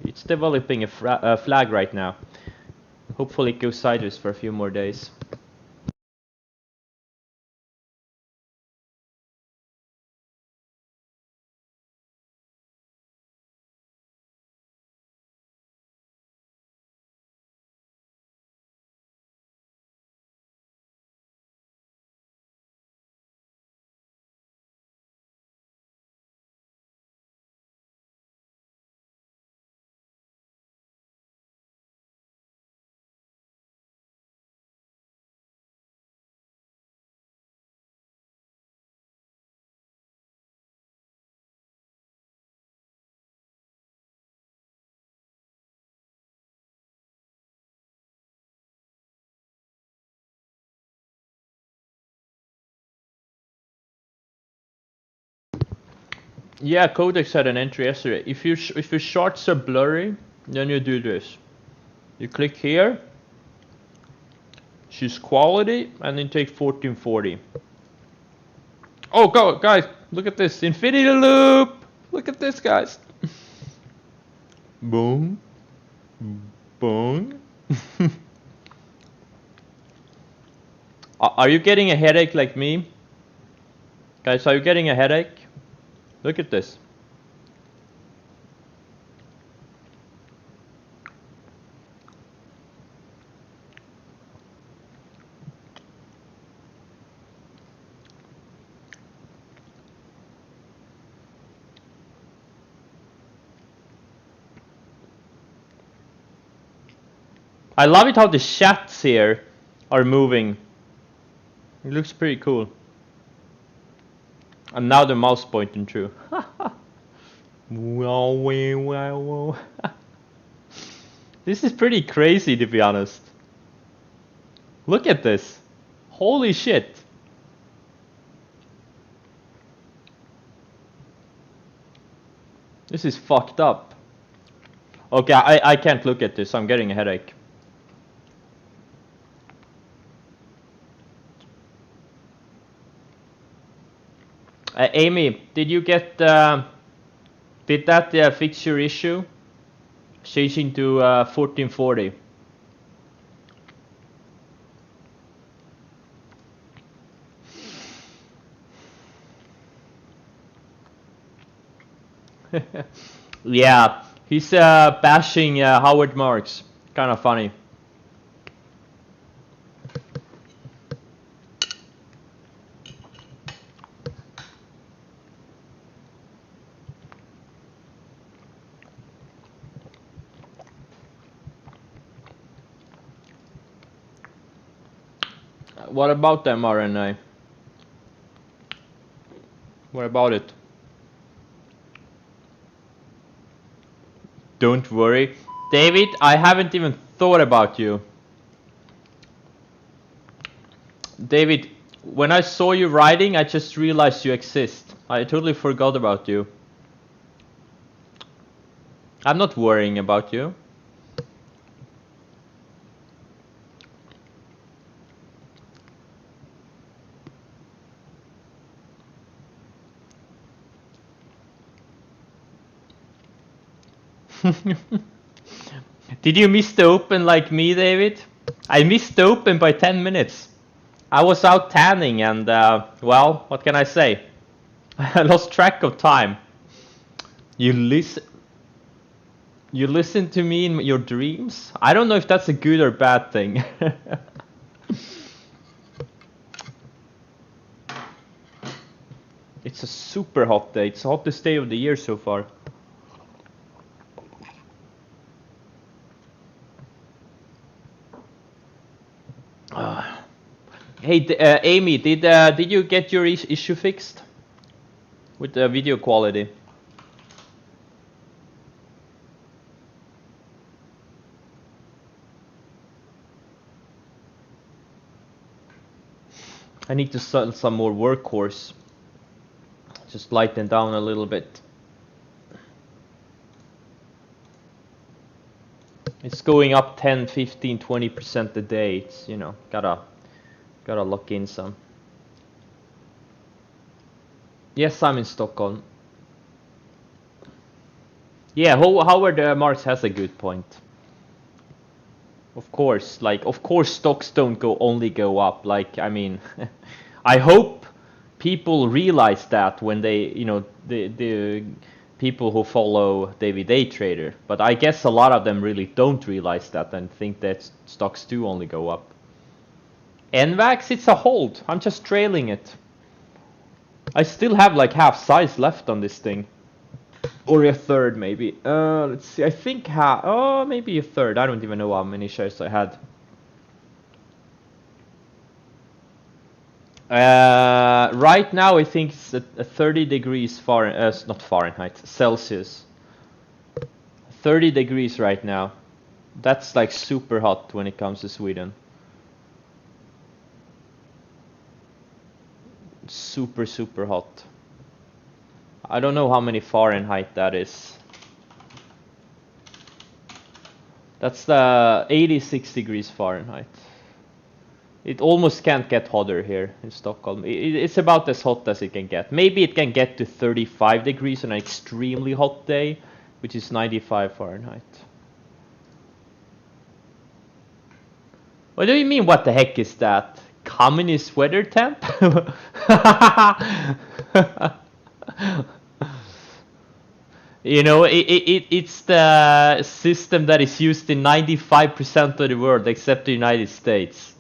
It's developing a flag right now. Hopefully it goes sideways for a few more days. Yeah, Codex had an entry yesterday. If your shorts are blurry, then you do this. You click here, choose quality, and then take 1440. Oh, go, guys, look at this infinity loop. Look at this, guys. Boom, boom. Are you getting a headache like me? Guys, are you getting a headache? Look at this. I love it how the chats here are moving. It looks pretty cool. And now the mouse pointing through. This is pretty crazy, to be honest. Look at this. Holy shit. This is fucked up. Okay, I can't look at this. I'm getting a headache. Amy, did you get... did that fix your issue? Changing to 1440. Yeah, he's bashing Howard Marks. Kind of funny. What about the mRNA? What about it? Don't worry. David, I haven't even thought about you. David, when I saw you riding, I just realized you exist. I totally forgot about you. I'm not worrying about you. Did you miss the open like me, David? I missed the open by 10 minutes. I was out tanning and, well, what can I say? I lost track of time. You listen to me in your dreams? I don't know if that's a good or bad thing. It's a super hot day. It's the hottest day of the year so far. Hey, Amy, did you get your issue fixed with the video quality? I need to sell some more workhorse. Just lighten down a little bit. It's going up 10, 15, 20% a day. It's, you know, gotta lock in some. Yes, I'm in Stockholm. Yeah, Howard Marks has a good point. Of course, stocks don't only go up. Like, I mean, I hope people realize that when they, you know, the people who follow David Day Trader. But I guess a lot of them really don't realize that and think that stocks do only go up. NVAX, it's a hold. I'm just trailing it. I still have like half size left on this thing. Or a third, maybe. Let's see. I think maybe a third. I don't even know how many shares I had. Right now, I think it's a 30 degrees not Fahrenheit, Celsius. 30 degrees right now. That's like super hot when it comes to Sweden. Super, super hot. I don't know how many Fahrenheit that is. That's the 86 degrees Fahrenheit. It almost can't get hotter here in Stockholm. It's about as hot as it can get. Maybe it can get to 35 degrees on an extremely hot day, which is 95 Fahrenheit. What do you mean, what the heck is that? Communist weather temp? You know, it's the system that is used in 95% of the world except the United States.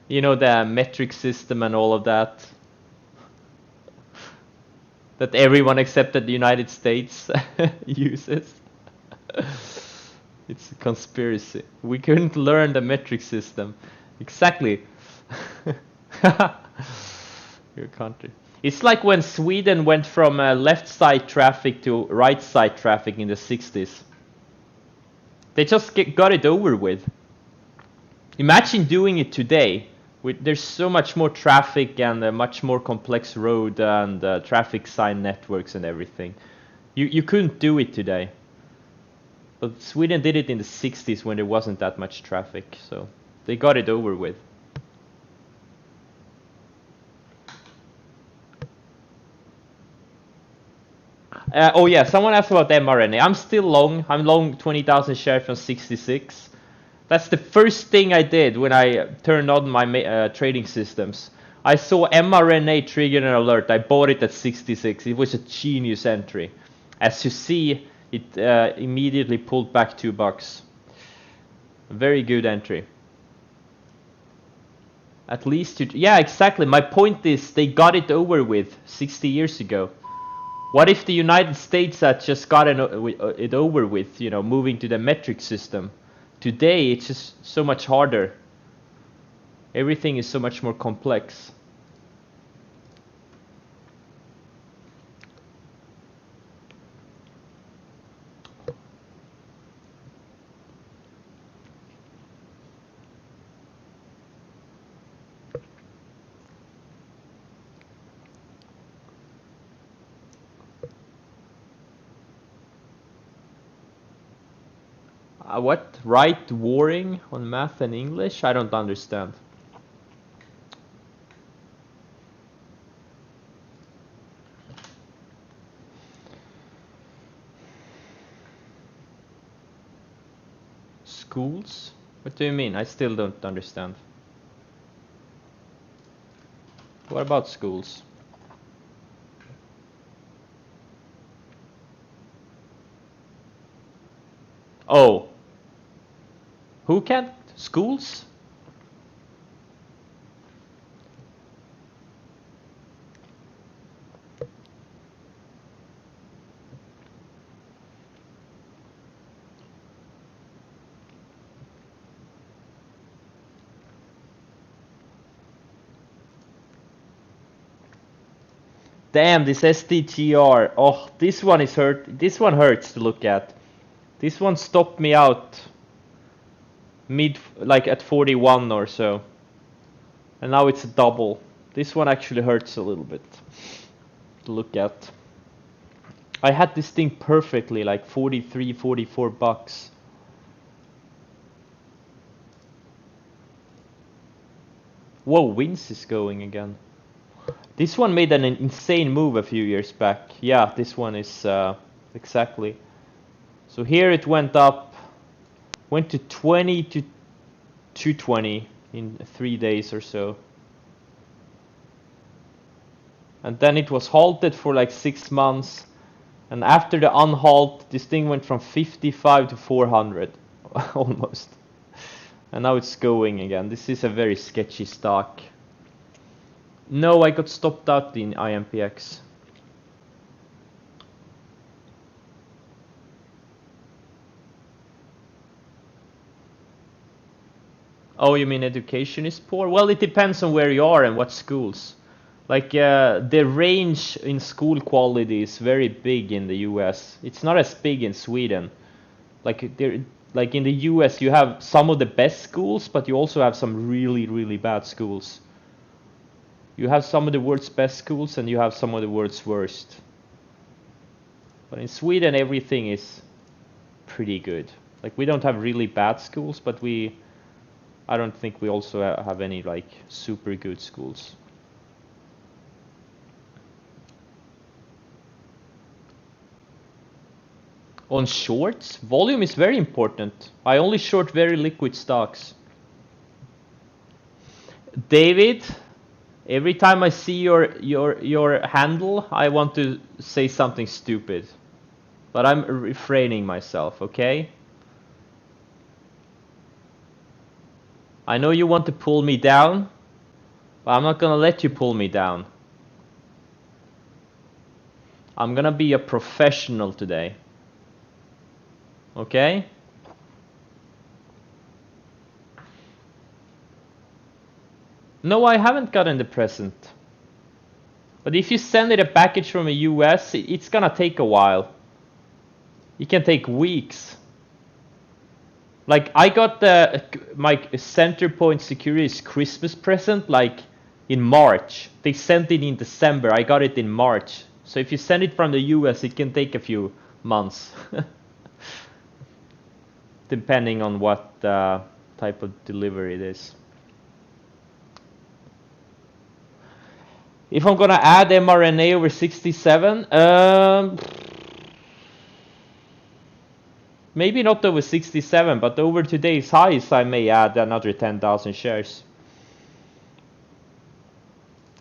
You know, the metric system and all of that. That everyone except the United States uses. It's a conspiracy. We couldn't learn the metric system. Exactly. Your country. It's like when Sweden went from left side traffic to right side traffic in the 60s. They just got it over with. Imagine doing it today. There's so much more traffic and a much more complex road and traffic sign networks and everything. You couldn't do it today. But Sweden did it in the 60s when there wasn't that much traffic, so they got it over with. Oh yeah, someone asked about mRNA. I'm still long. I'm long 20,000 shares from 66. That's the first thing I did when I turned on my trading systems. I saw mRNA trigger an alert. I bought it at 66. It was a genius entry. As you see, it immediately pulled back $2. Very good entry. At least yeah, exactly. My point is they got it over with 60 years ago. What if the United States had just gotten it over with, you know, moving to the metric system? Today, it's just so much harder. Everything is so much more complex. What? Right warring on math and English? I don't understand. Schools? What do you mean? I still don't understand. What about schools? Oh. Who can't? Schools? Damn, this SDGR. Oh, this one is hurt. This one hurts to look at. This one stopped me out like at 41 or so. And now it's a double. This one actually hurts a little bit to look at. I had this thing perfectly, like 43, 44 bucks. Whoa, Wins is going again. This one made an insane move a few years back. Yeah, this one is exactly. So here it went up, went to 20 to 220 in 3 days or so. And then it was halted for like 6 months. And after the unhalt, this thing went from 55 to 400 almost. And now it's going again. This is a very sketchy stock. No, I got stopped out in IMPX. Oh, you mean education is poor? Well, it depends on where you are and what schools. Like the range in school quality is very big in the US. It's not as big in Sweden. Like in the US you have some of the best schools, but you also have some really, really bad schools. You have some of the world's best schools and you have some of the world's worst. But in Sweden everything is pretty good. Like we don't have really bad schools, but I don't think we also have any like super good schools. On shorts, volume is very important. I only short very liquid stocks. David, every time I see your handle, I want to say something stupid. But I'm refraining myself, okay? I know you want to pull me down, but I'm not gonna let you pull me down. I'm gonna be a professional today. Okay? No, I haven't gotten the present. But if you send it a package from the US, it's gonna take a while. It can take weeks. Like I got my Centerpoint Securities Christmas present like in March. They sent it in December. I got it in March. So if you send it from the US, it can take a few months. Depending on what type of delivery it is. If I'm gonna add mRNA over 67, maybe not over 67, but over today's highs, I may add another 10,000 shares.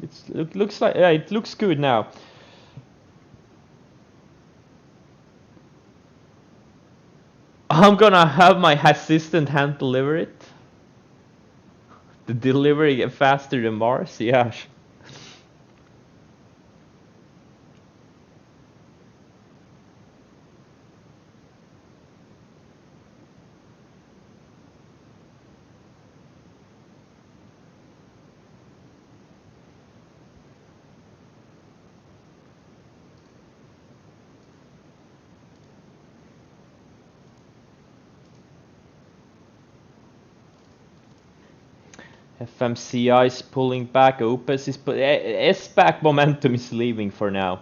It looks like it looks good now. I'm gonna have my assistant hand deliver it. The delivery get faster than Mars, yeah. FMCI is pulling back, Opus is SPAC momentum is leaving for now.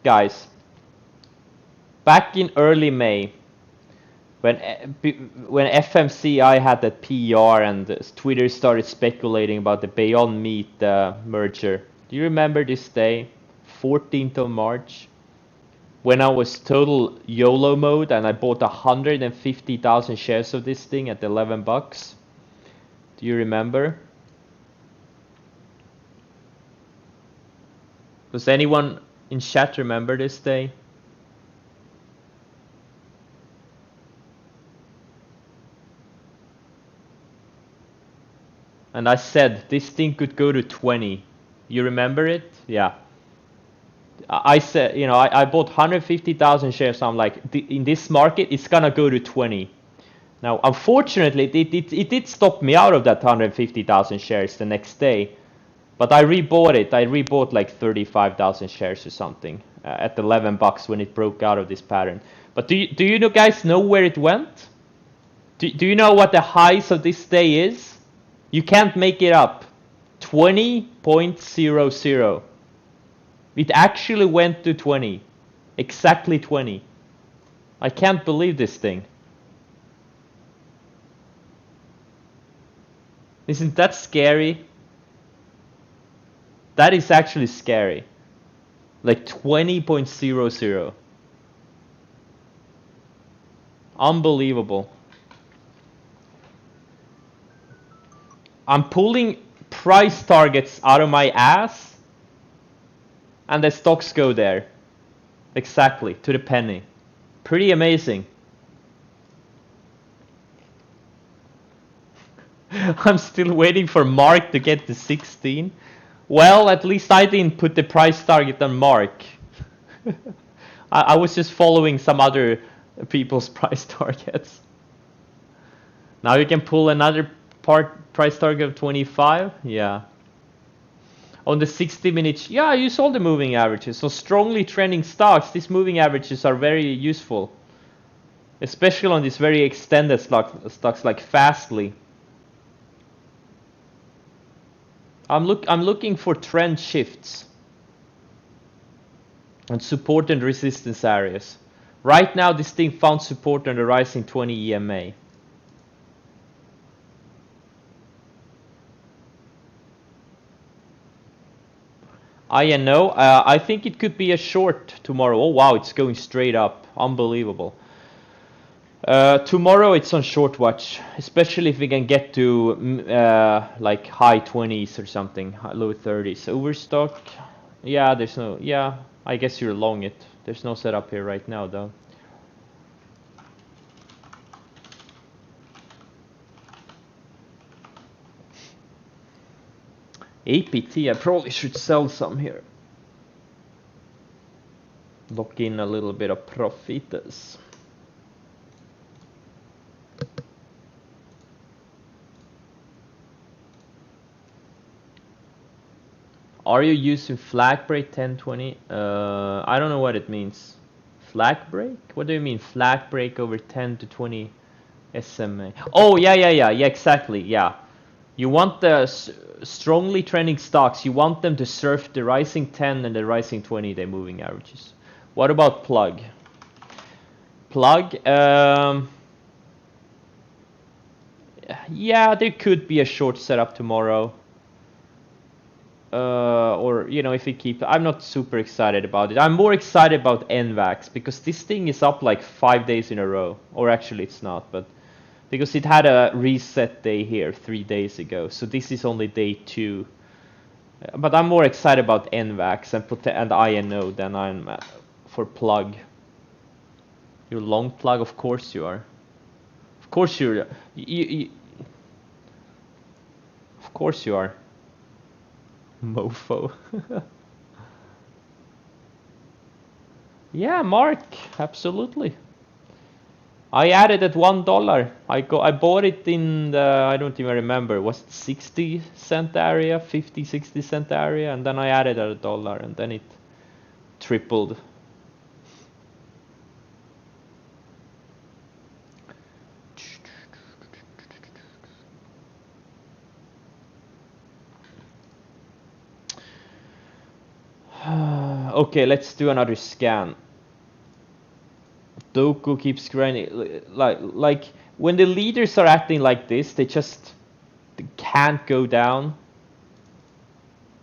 Guys, back in early May, when FMCI had that PR and Twitter started speculating about the Beyond Meat merger. Do you remember this day, 14th of March, when I was total YOLO mode and I bought 150,000 shares of this thing at 11 bucks? Do you remember? Does anyone in chat remember this day? And I said this thing could go to 20. You remember it? Yeah. I said, you know, I bought 150,000 shares. I'm like, in this market, it's gonna go to 20. Now, unfortunately, it did stop me out of that 150,000 shares the next day. But I rebought it. I rebought like 35,000 shares or something at 11 bucks when it broke out of this pattern. But do you guys know where it went? Do you know what the highs of this day is? You can't make it up. 20.00. It actually went to 20. Exactly 20. I can't believe this thing. Isn't that scary? That is actually scary. Like 20.00. Unbelievable. I'm pulling price targets out of my ass and the stocks go there. Exactly, to the penny. Pretty amazing. I'm still waiting for Mark to get to 16. Well, at least I didn't put the price target on Mark. I was just following some other people's price targets. Now you can pull another price target of 25. Yeah. On the 60 minutes, yeah, you saw the moving averages. So strongly trending stocks, these moving averages are very useful. Especially on these very extended stocks like Fastly. I'm looking for trend shifts and support and resistance areas. Right now, this thing found support on the rising 20 EMA. INO, I think it could be a short tomorrow. Oh wow, it's going straight up. Unbelievable. Tomorrow it's on short watch, especially if we can get to like high 20s or something, low 30s. Overstock, yeah, there's no, yeah, I guess you're long it. There's no setup here right now though. APT, I probably should sell some here. Lock in a little bit of profitas. Are you using flag break 1020? I don't know what it means. Flag break? What do you mean flag break over 10 to 20 SMA? Oh yeah, exactly, yeah. You want the strongly trending stocks, you want them to surf the rising 10 and the rising 20-day moving averages. What about plug? Plug, yeah, there could be a short setup tomorrow. Or, you know, if we keep, I'm not super excited about it. I'm more excited about NVAX because this thing is up like 5 days in a row. Or actually it's not, but because it had a reset day here 3 days ago. So this is only day 2. But I'm more excited about NVAX and INO than I'm for plug. You're long plug? Of course you are. Of course you're... Of course you are. Mofo. Yeah, Mark, absolutely. I added at $1. I bought it in the, I don't even remember, was it 60 cent area, 50, 60 cent area, and then I added at $1 and then it tripled. Okay, let's do another scan. Doku keeps grinding. Like when the leaders are acting like this, they just can't go down.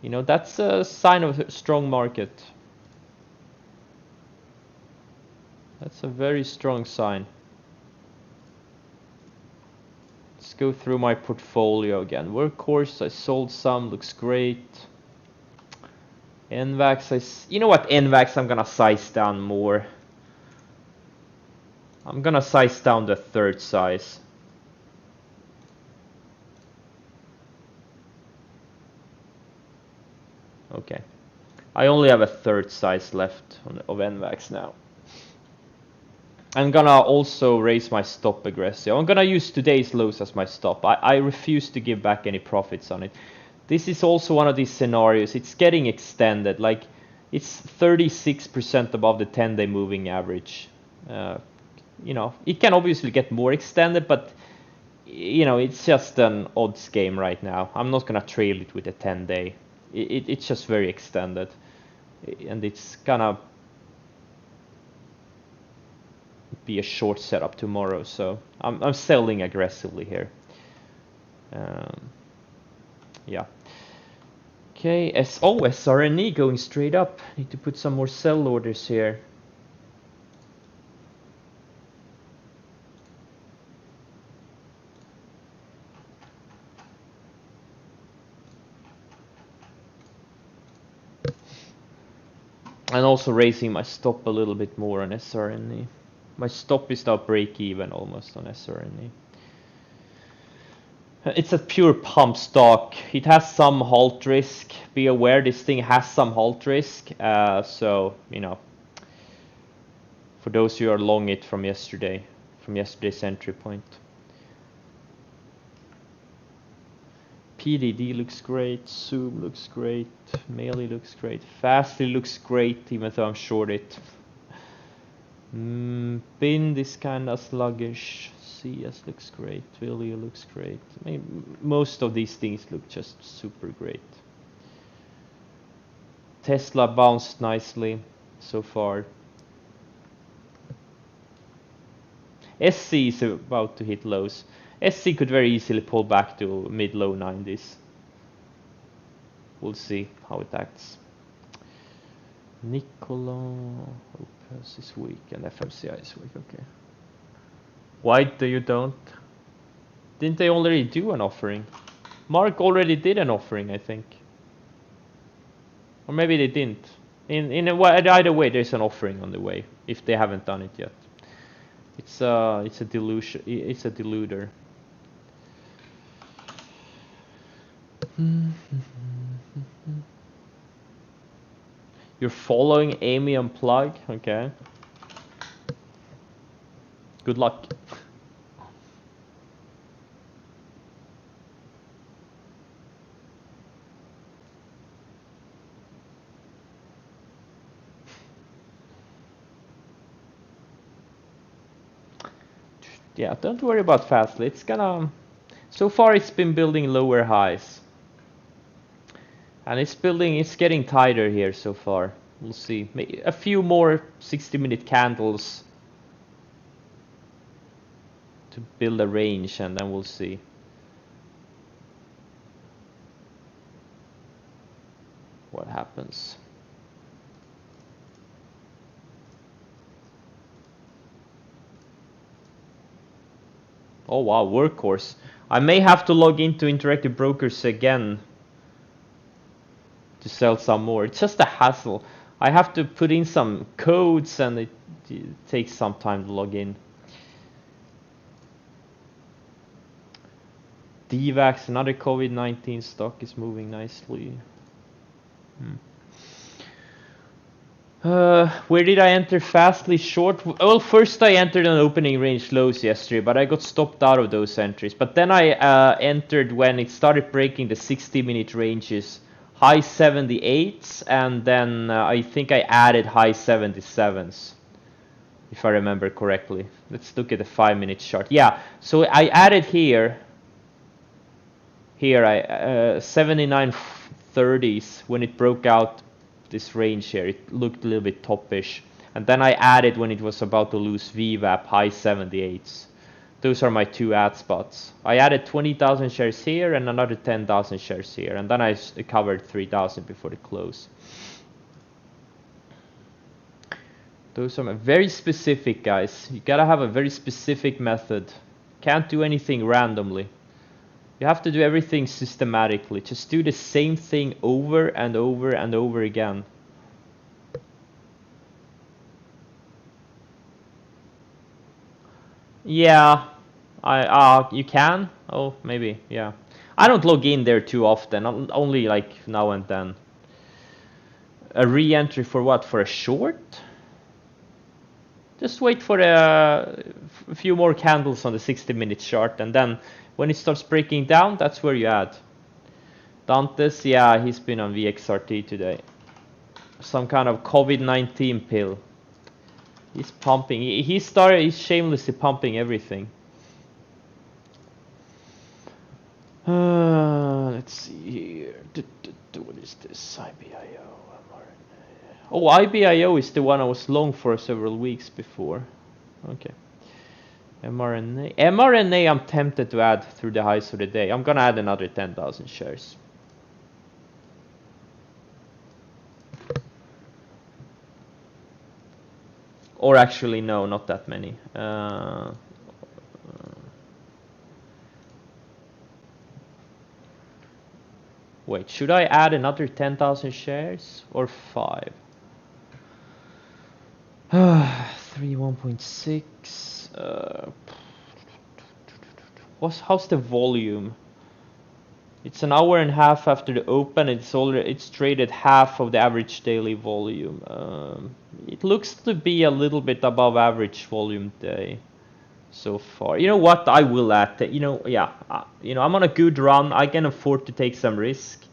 You know, that's a sign of a strong market. That's a very strong sign. Let's go through my portfolio again. Workhorse, I sold some, looks great. NVAX, you know what, NVAX I'm gonna size down more. I'm gonna size down the third size. Okay. I only have a third size left of NVAX now. I'm gonna also raise my stop aggressive. I'm gonna use today's lows as my stop. I refuse to give back any profits on it. This is also one of these scenarios. It's getting extended. Like, it's 36% above the 10-day moving average. You know, it can obviously get more extended, but you know, it's just an odds game right now. I'm not gonna trail it with a 10-day. It's just very extended, and it's gonna be a short setup tomorrow. So I'm selling aggressively here. Yeah. Okay, SRNE going straight up. Need to put some more sell orders here. And also raising my stop a little bit more on SRNE. My stop is now break even almost on SRNE. It's a pure pump stock. It has some halt risk. Be aware this thing has some halt risk. So, you know, for those who are long it from yesterday's entry point. PDD looks great, Zoom looks great, Melee looks great, Fastly looks great even though I'm short it. Bind is kinda sluggish, CS looks great, Twilio looks great. I mean, most of these things look just super great. Tesla bounced nicely so far. SC is about to hit lows. SC could very easily pull back to mid-low 90s. We'll see how it acts. Nikola, Opus is weak and FMCI is weak, okay. Why do you don't? Didn't they already do an offering? Mark already did an offering, I think. Or maybe they didn't. Either way, there's an offering on the way, if they haven't done it yet. It's a delusion. It's a deluder. You're following Amy Unplug? Okay. Good luck. Yeah, don't worry about Fastly. It's gonna... So far it's been building lower highs. And it's getting tighter here so far. We'll see. Maybe a few more 60-minute candles to build a range, and then we'll see. What happens. Oh wow, Workhorse. I may have to log into Interactive Brokers again to sell some more. It's just a hassle. I have to put in some codes and it takes some time to log in. DVAX, another COVID-19 stock, is moving nicely. Where did I enter Fastly short? Well, first I entered on opening range lows yesterday, but I got stopped out of those entries. But then I entered when it started breaking the 60-minute ranges, high 78s, and then I think I added high 77s, if I remember correctly. Let's look at the 5-minute chart. Yeah, so I added here I 79.30s when it broke out this range here. It looked a little bit toppish, And then I added when it was about to lose VWAP high 78s. Those are my two ad spots. I added 20,000 shares here and another 10,000 shares here, and then I covered 3,000 before the close. Those are very specific, guys. You gotta have a very specific method. Can't do anything randomly. You have to do everything systematically. Just do the same thing over and over and over again. Yeah, you can. Oh, maybe. Yeah, I don't log in there too often. Only like now and then. A re-entry for what? For a short? Just wait for a few more candles on the 60-minute chart, and then when it starts breaking down, that's where you add. Dantes, yeah, he's been on VXRT today. Some kind of COVID-19 pill. He's pumping. He's shamelessly pumping everything. Let's see here. What is this? IBIO. Oh, IBIO is the one I was long for several weeks before. Okay. mRNA. mRNA I'm tempted to add through the highs of the day. I'm gonna add another 10,000 shares. Or actually, no, not that many. Wait, should I add another 10,000 shares or 5? 3 1.6. How's the volume? It's an hour and a half after the open. It's traded half of the average daily volume. It looks to be a little bit above average volume day so far. You know what? I will add. Yeah. I'm on a good run. I can afford to take some risk.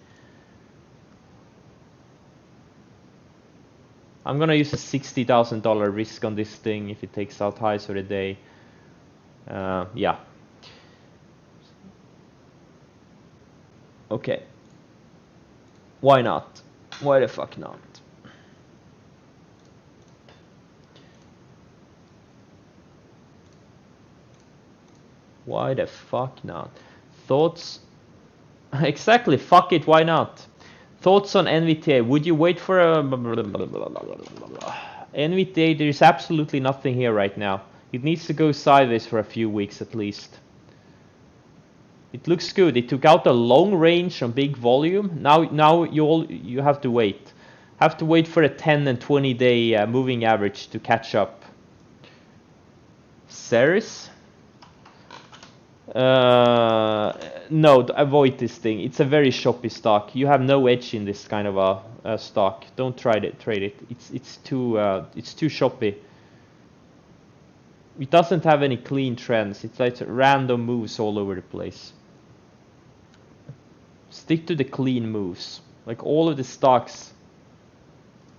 I'm gonna use a $60,000 risk on this thing if it takes out highs for the day. Yeah. Okay. Why not? Why the fuck not? Why the fuck not? Thoughts? Exactly. Fuck it. Why not? Thoughts on NVTA? Would you wait for a NVTA? There's absolutely nothing here right now. It needs to go sideways for a few weeks at least. It looks good. It took out a long range on big volume. Now you have to wait. Have to wait for a 10 and 20 day moving average to catch up. Ceres? No, avoid this thing. It's a very choppy stock. You have no edge in this kind of a stock. Don't try to trade it. It's too choppy. It doesn't have any clean trends. It's like random moves all over the place. Stick to the clean moves. Like all of the stocks.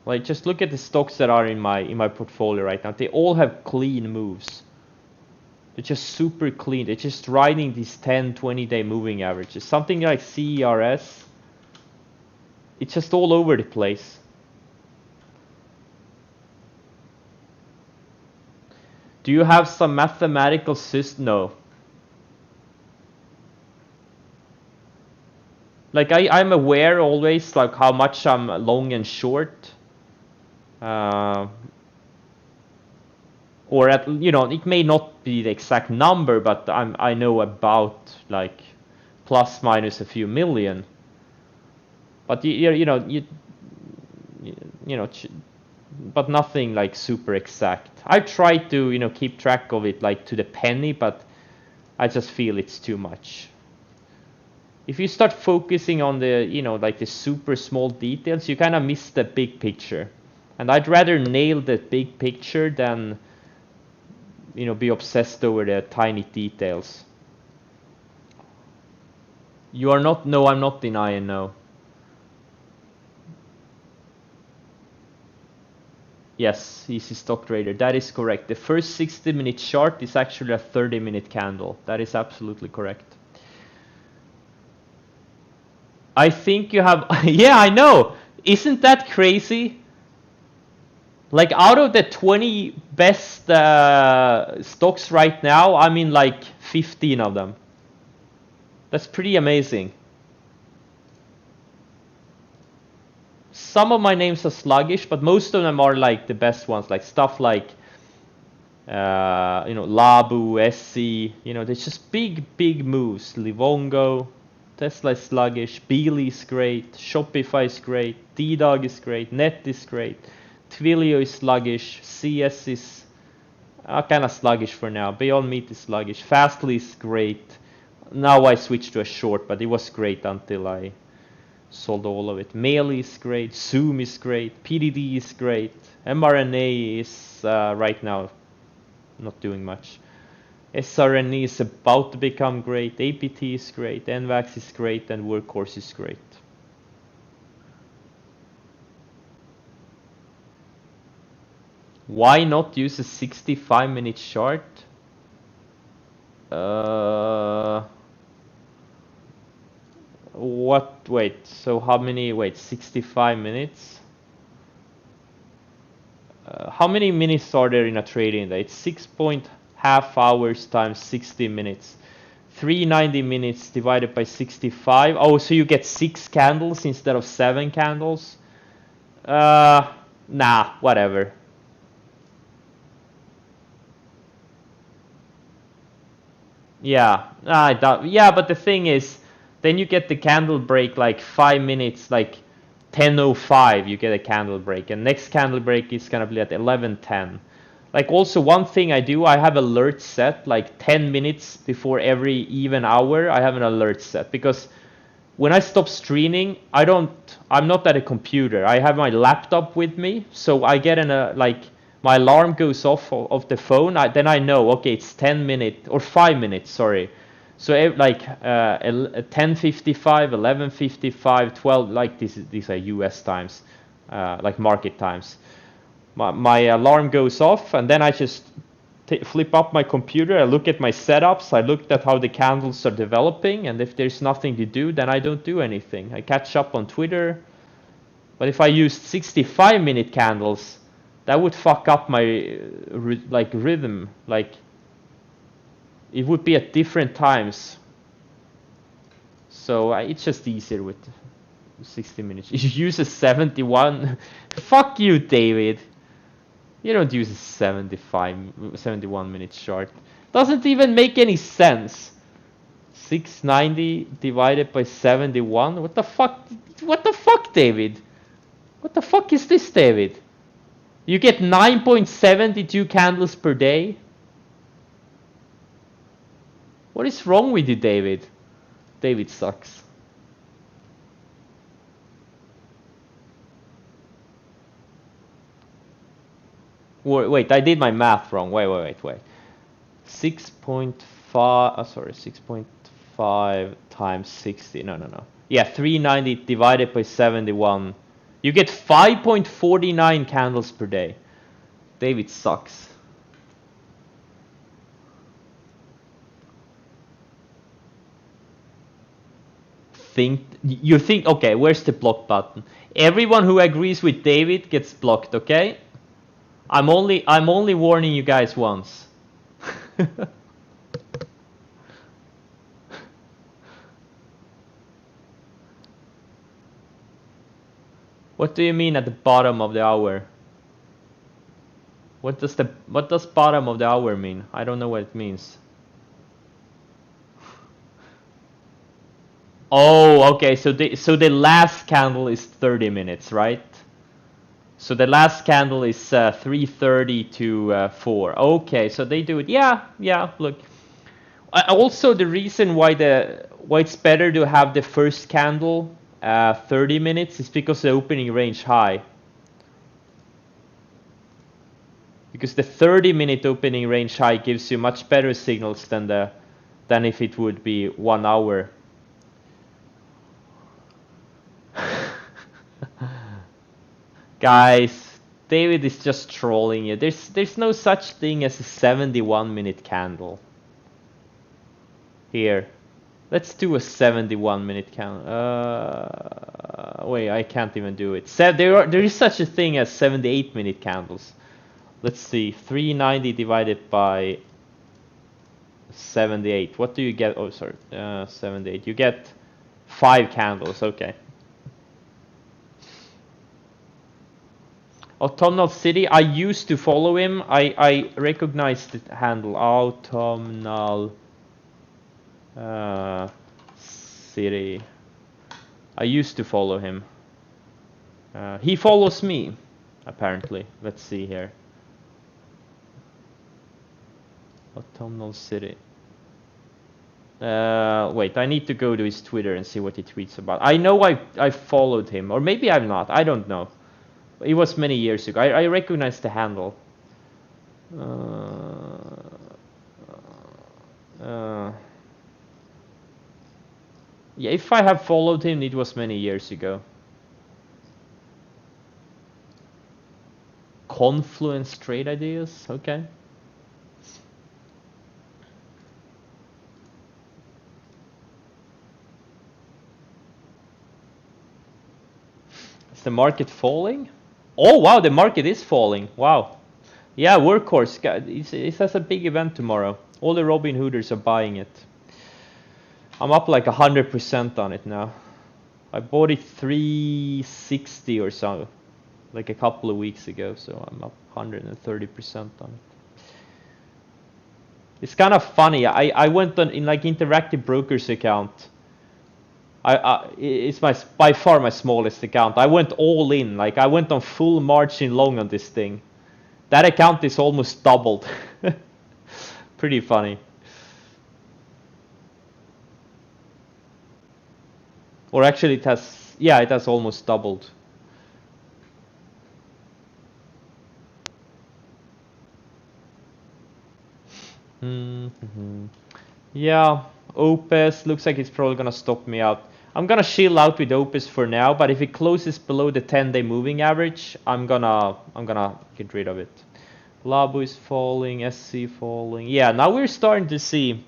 Like just look at the stocks that are in my portfolio right now. They all have clean moves. They're just super clean. They're just riding these 10, 20 day moving averages. Something like CERS. It's just all over the place. Do you have some mathematical system? No. Like I'm aware always like how much I'm long and short. Or at it may not be the exact number, but I know about like plus minus a few million. But but nothing like super exact. I try to keep track of it like to the penny, but I just feel it's too much. If you start focusing on the like the super small details, you kind of miss the big picture. And I'd rather nail the big picture than be obsessed over the tiny details. You are not? No, I'm not denying. No. Yes, he's a stock trader. That is correct. The first 60-minute chart is actually a 30-minute candle. That is absolutely correct. I think you have... Yeah, I know. Isn't that crazy? Like out of the 20 best stocks right now, I'm in like 15 of them. That's pretty amazing. Some of my names are sluggish, but most of them are like the best ones, like stuff like you know, Labu, SC, you know, there's just big moves. Livongo, Tesla is sluggish, Beely is great, Shopify is great, D-Dog is great, Net is great, Twilio is sluggish, CS is kind of sluggish for now, Beyond Meat is sluggish, Fastly is great. Now I switched to a short, but it was great until I sold all of it. Mail is great, Zoom is great, PDD is great, mRNA is right now not doing much. SRNE is about to become great, APT is great, NVAX is great, and Workhorse is great. Why not use a 65-minute chart? What, wait, so how many, wait, 65 minutes? How many minutes are there in a trading day? It's 6.5 hours times 60 minutes. 390 minutes divided by 65. Oh, so you get 6 candles instead of 7 candles? Nah, whatever. Yeah, yeah, but the thing is, then you get the candle break like 5 minutes, like 10:05 you get a candle break, and next candle break is gonna be at 11:10. Like also one thing I do, I have alerts set like 10 minutes before every even hour. I have an alert set because when I stop streaming, I'm not at a computer. I have my laptop with me, so I get like my alarm goes off of the phone. Then I know, okay, it's 10 minutes or 5 minutes, sorry. So like 10:55, 11:55, 12, like these are US times, like market times. My alarm goes off, and then I just flip up my computer, I look at my setups, I looked at how the candles are developing, and if there's nothing to do, then I don't do anything. I catch up on Twitter. But if I used 65-minute candles, that would fuck up my like rhythm. Like it would be at different times. So it's just easier with 60 minutes. You use a 71. Fuck you, David. You don't use a 71 minute chart. Doesn't even make any sense. 690 divided by 71. What the fuck? What the fuck, David? What the fuck is this, David? You get 9.72 candles per day? What is wrong with you, David? David sucks. Wait, I did my math wrong. Wait. 6.5, sorry, 6.5 times 60. No. Yeah, 390 divided by 71. You get 5.49 candles per day. David sucks. You think, okay, where's the block button? Everyone who agrees with David gets blocked, okay? I'm only warning you guys once. What do you mean at the bottom of the hour? What does bottom of the hour mean? I don't know what it means. Oh, okay. So the last candle is 30 minutes, right? So the last candle is 3:30 to 4. Okay, so they do it. Yeah. Look. Also, the reason why it's better to have the first candle 30 minutes is because the opening range high. Because the 30-minute opening range high gives you much better signals than if it would be 1 hour. Guys, David is just trolling you. There's no such thing as a 71-minute candle. Here. Let's do a 71-minute count. Wait, I can't even do it. There is such a thing as 78-minute candles. Let's see, 390 divided by 78. What do you get? Oh, sorry, 78. You get 5 candles. Okay. Autumnal City. I used to follow him. I recognized the handle. Autumnal City. I used to follow him. He follows me, apparently. Let's see here. Autumnal City. Wait, I need to go to his Twitter and see what he tweets about. I know I followed him, or maybe I'm not. I don't know. It was many years ago. I recognize the handle. Yeah, if I have followed him, it was many years ago. Confluence trade ideas, okay. Is the market falling? Oh wow, the market is falling. Wow. Yeah, Workhorse. It has a big event tomorrow. All the Robin Hooders are buying it. I'm up like 100% on it now. I bought it 360 or so, like a couple of weeks ago, so I'm up 130% on it. It's kind of funny. I went on in like Interactive Brokers account. It's by far my smallest account. I went all in, like I went on full margin long on this thing. That account is almost doubled. Pretty funny. Or actually it has, yeah, it has almost doubled. Yeah, Opus looks like it's probably gonna stop me out. I'm gonna chill out with Opus for now, but if it closes below the 10-day moving average, I'm gonna get rid of it. Labu is falling, SC falling. Yeah, now we're starting to see.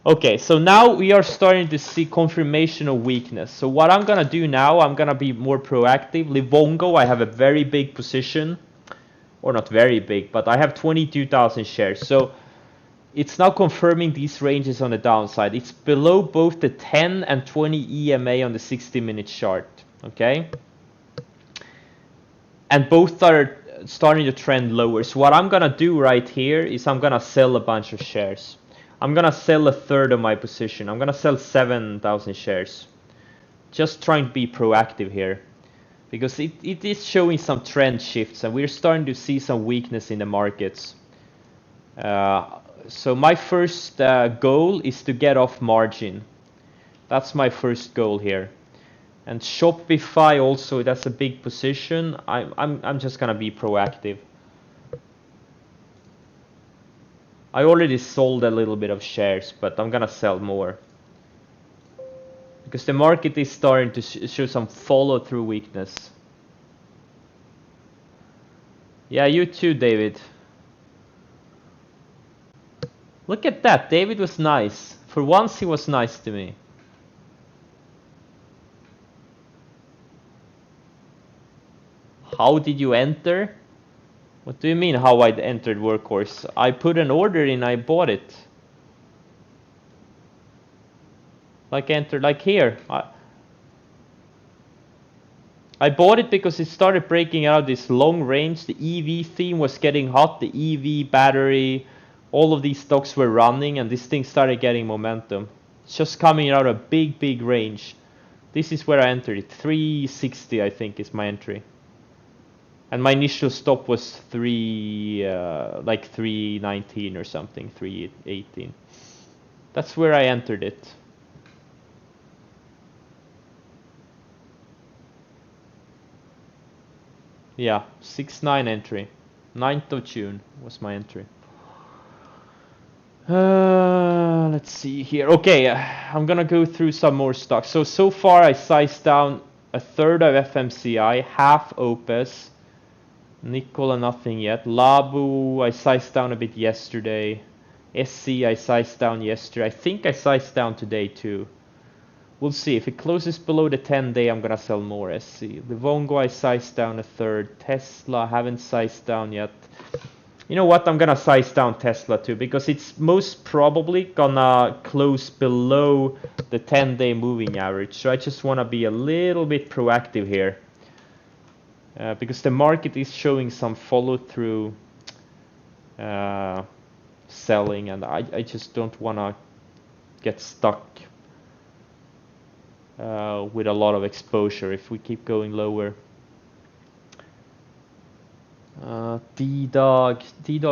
Okay, so now we are starting to see confirmation of weakness. So what I'm gonna do now, I'm gonna be more proactive. Livongo, I have a very big position, or not very big, but I have 22,000 shares. So it's now confirming these ranges on the downside. It's below both the 10 and 20 EMA on the 60-minute chart, okay? And both are starting to trend lower. So what I'm gonna do right here is I'm gonna sell a bunch of shares. I'm gonna sell a third of my position. I'm gonna sell 7,000 shares. Just trying to be proactive here, because it is showing some trend shifts and we're starting to see some weakness in the markets. So my first goal is to get off margin. That's my first goal here. And Shopify also, that's a big position. I'm just gonna be proactive. I already sold a little bit of shares, but I'm gonna sell more, because the market is starting to show some follow-through weakness. Yeah, you too, David. Look at that, David was nice. For once he was nice to me. How did you enter? What do you mean how I entered Workhorse? I put an order in, I bought it. Like entered, like here. I bought it because it started breaking out this long range. The EV theme was getting hot, the EV battery, all of these stocks were running and this thing started getting momentum. It's just coming out a big range. This is where I entered it. 360 I think is my entry. And my initial stop was like 319 or something, 318. That's where I entered it. Yeah, 6-9 entry. 9th of June was my entry. Let's see here. Okay, I'm gonna go through some more stocks. So far I sized down a third of FMCI, half Opus, Nikola nothing yet. Labu I sized down a bit yesterday. SC I sized down yesterday. I think I sized down today too. We'll see. If it closes below the 10-day, I'm gonna sell more SC. Livongo I sized down a third. Tesla haven't sized down yet. You know what? I'm gonna size down Tesla too, because it's most probably gonna close below the 10-day moving average. So I just wanna be a little bit proactive here. Because the market is showing some follow-through selling, and I just don't wanna get stuck with a lot of exposure if we keep going lower. D-Dog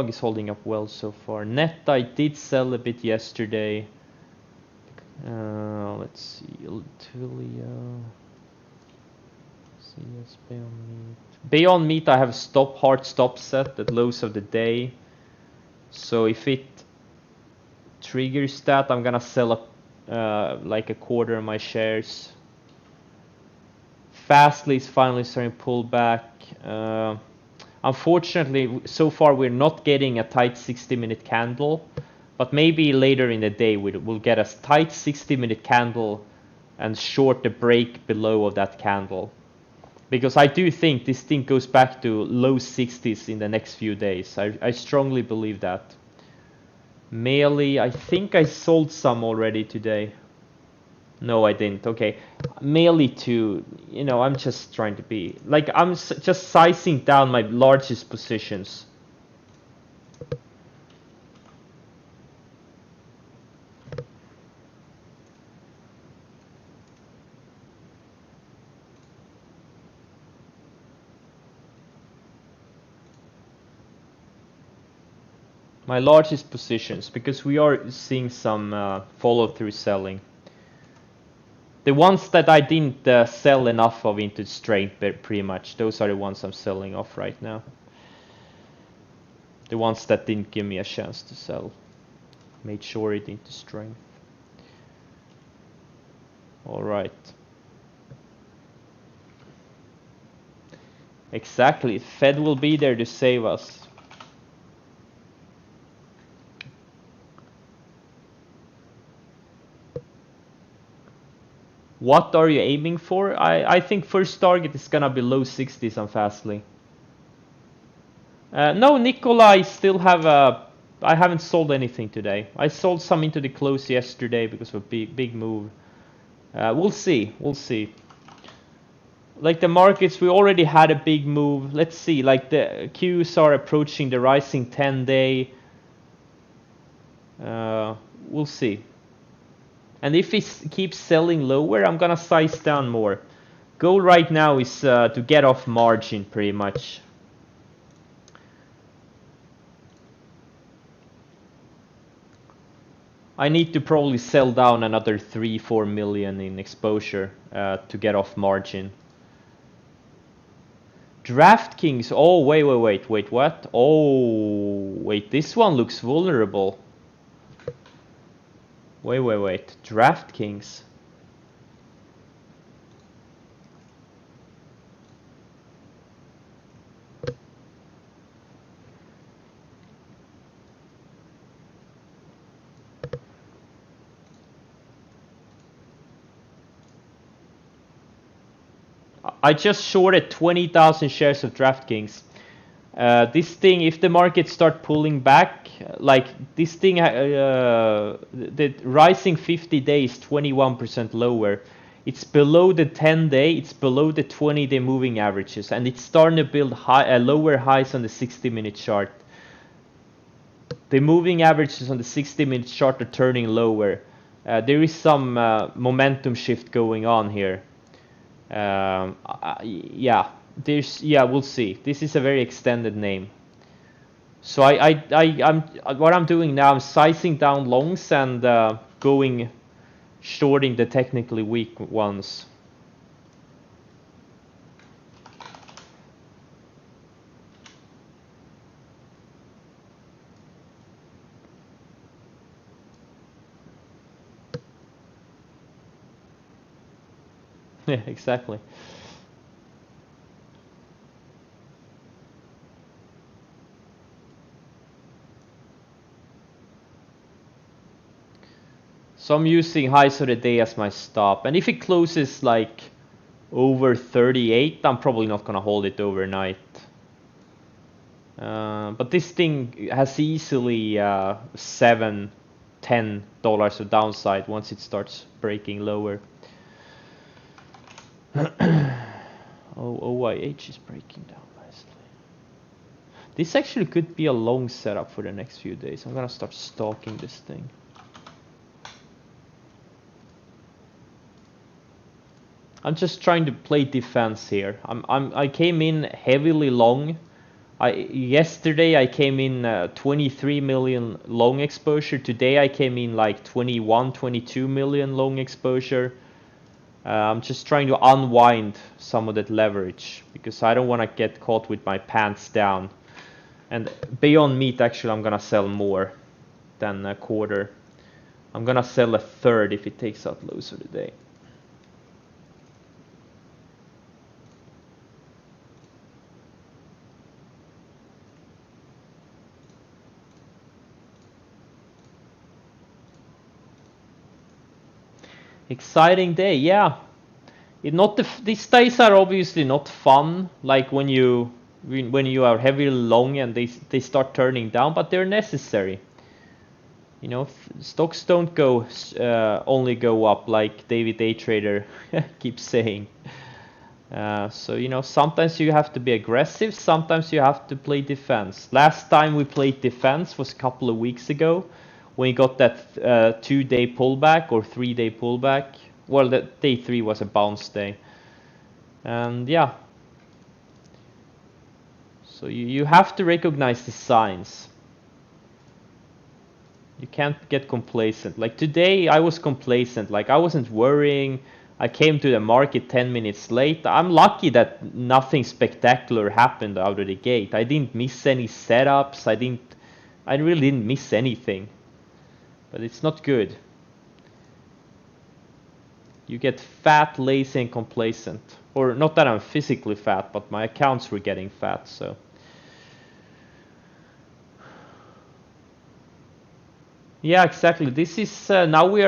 is holding up well so far. Net I did sell a bit yesterday. Let's see, Ultilia. CS Beyond Meat. Beyond Meat I have a hard stop set at lows of the day. So if it triggers that, I'm gonna sell up like a quarter of my shares. Fastly is finally starting to pull back. Unfortunately, so far we're not getting a tight 60-minute candle, but maybe later in the day we'll get a tight 60-minute candle and short the break below of that candle. Because I do think this thing goes back to low 60s in the next few days. I strongly believe that. Mealy, I think I sold some already today. No, I didn't. Okay. Mealy too, you know, I'm just trying to be... Like, I'm just sizing down my largest positions. My largest positions, because we are seeing some follow-through selling. The ones that I didn't sell enough of into strength, pretty much, those are the ones I'm selling off right now. The ones that didn't give me a chance to sell. Made sure it into strength. Alright. Exactly, Fed will be there to save us. What are you aiming for? I think first target is gonna be low 60s on Fastly. No, Nikola, I still have I haven't sold anything today. I sold some into the close yesterday because of a big move. We'll see. Like the markets, we already had a big move. Let's see, like the Qs are approaching the rising 10-day. We'll see. And if it keeps selling lower, I'm gonna size down more. Goal right now is to get off margin pretty much. I need to probably sell down another 3-4 million in exposure to get off margin. DraftKings, oh wait, what? Oh, wait, this one looks vulnerable. Wait, DraftKings. I just shorted 20,000 shares of DraftKings. This thing, if the market start pulling back, like this thing, the rising 50 days 21% lower. It's below the 10-day, it's below the 20-day moving averages, and it's starting to build lower highs on the 60-minute chart. The moving averages on the 60-minute chart are turning lower. There is some momentum shift going on here. Yeah, we'll see. This is a very extended name. So what I'm doing now, I'm sizing down longs and going shorting the technically weak ones. Yeah, exactly. So I'm using highs of the day as my stop, and if it closes like over 38, I'm probably not gonna hold it overnight. But this thing has easily $7-10 of downside once it starts breaking lower. OYH is breaking down nicely. This actually could be a long setup for the next few days. I'm gonna start stalking this thing. I'm just trying to play defense here. I came in heavily long. Yesterday I came in 23 million long exposure. Today I came in like 21-22 million long exposure. I'm just trying to unwind some of that leverage because I don't want to get caught with my pants down. And Beyond Meat, actually, I'm gonna sell more than a quarter. I'm gonna sell a third if it takes out lows of the day. Exciting day, yeah. These days are obviously not fun, like when you are heavily long and they start turning down, but they're necessary. You know, stocks don't go only go up like David A. Trader keeps saying. So you know, sometimes you have to be aggressive, sometimes you have to play defense. Last time we played defense was a couple of weeks ago when you got that 2-day pullback or 3-day pullback. Well, that day 3 was a bounce day. And yeah. So you have to recognize the signs. You can't get complacent. Like today I was complacent, like I wasn't worrying. I came to the market 10 minutes late. I'm lucky that nothing spectacular happened out of the gate. I didn't miss any setups. I really didn't miss anything. But it's not good. You get fat, lazy, and complacent. Or not that I'm physically fat, but my accounts were getting fat, so. Yeah, exactly. This is now we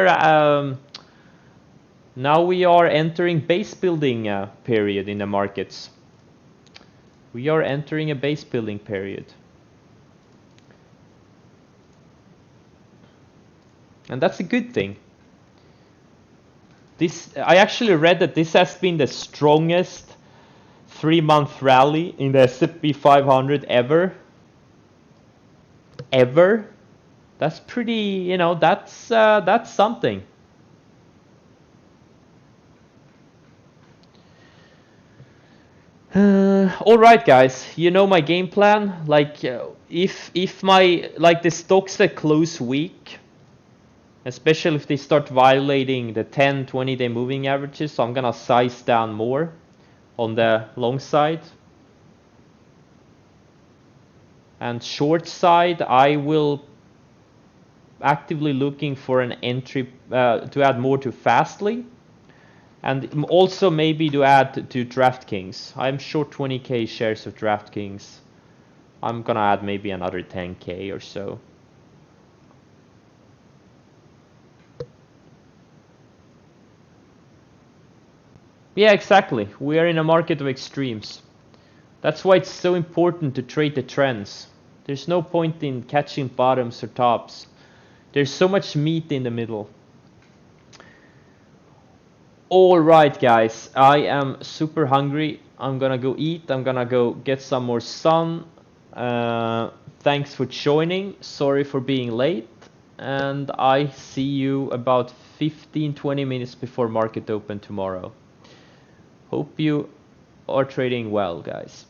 are entering base building period in the markets. We are entering a base building period. And that's a good thing. I actually read that this has been the strongest 3-month rally in the S&P 500 ever. Ever. That's pretty, you know, that's something. All right, guys, you know my game plan. Like, if the stocks that close weak, especially if they start violating the 10-20 day moving averages, so I'm gonna size down more on the long side. And short side, I will actively looking for an entry to add more to Fastly, and also maybe to add to DraftKings. I'm short 20k shares of DraftKings. I'm gonna add maybe another 10k or so. Yeah, exactly. We are in a market of extremes. That's why it's so important to trade the trends. There's no point in catching bottoms or tops. There's so much meat in the middle. All right, guys, I am super hungry. I'm gonna go eat. I'm gonna go get some more sun. Thanks for joining. Sorry for being late. And I see you about 15-20 minutes before market open tomorrow. Hope you are trading well, guys.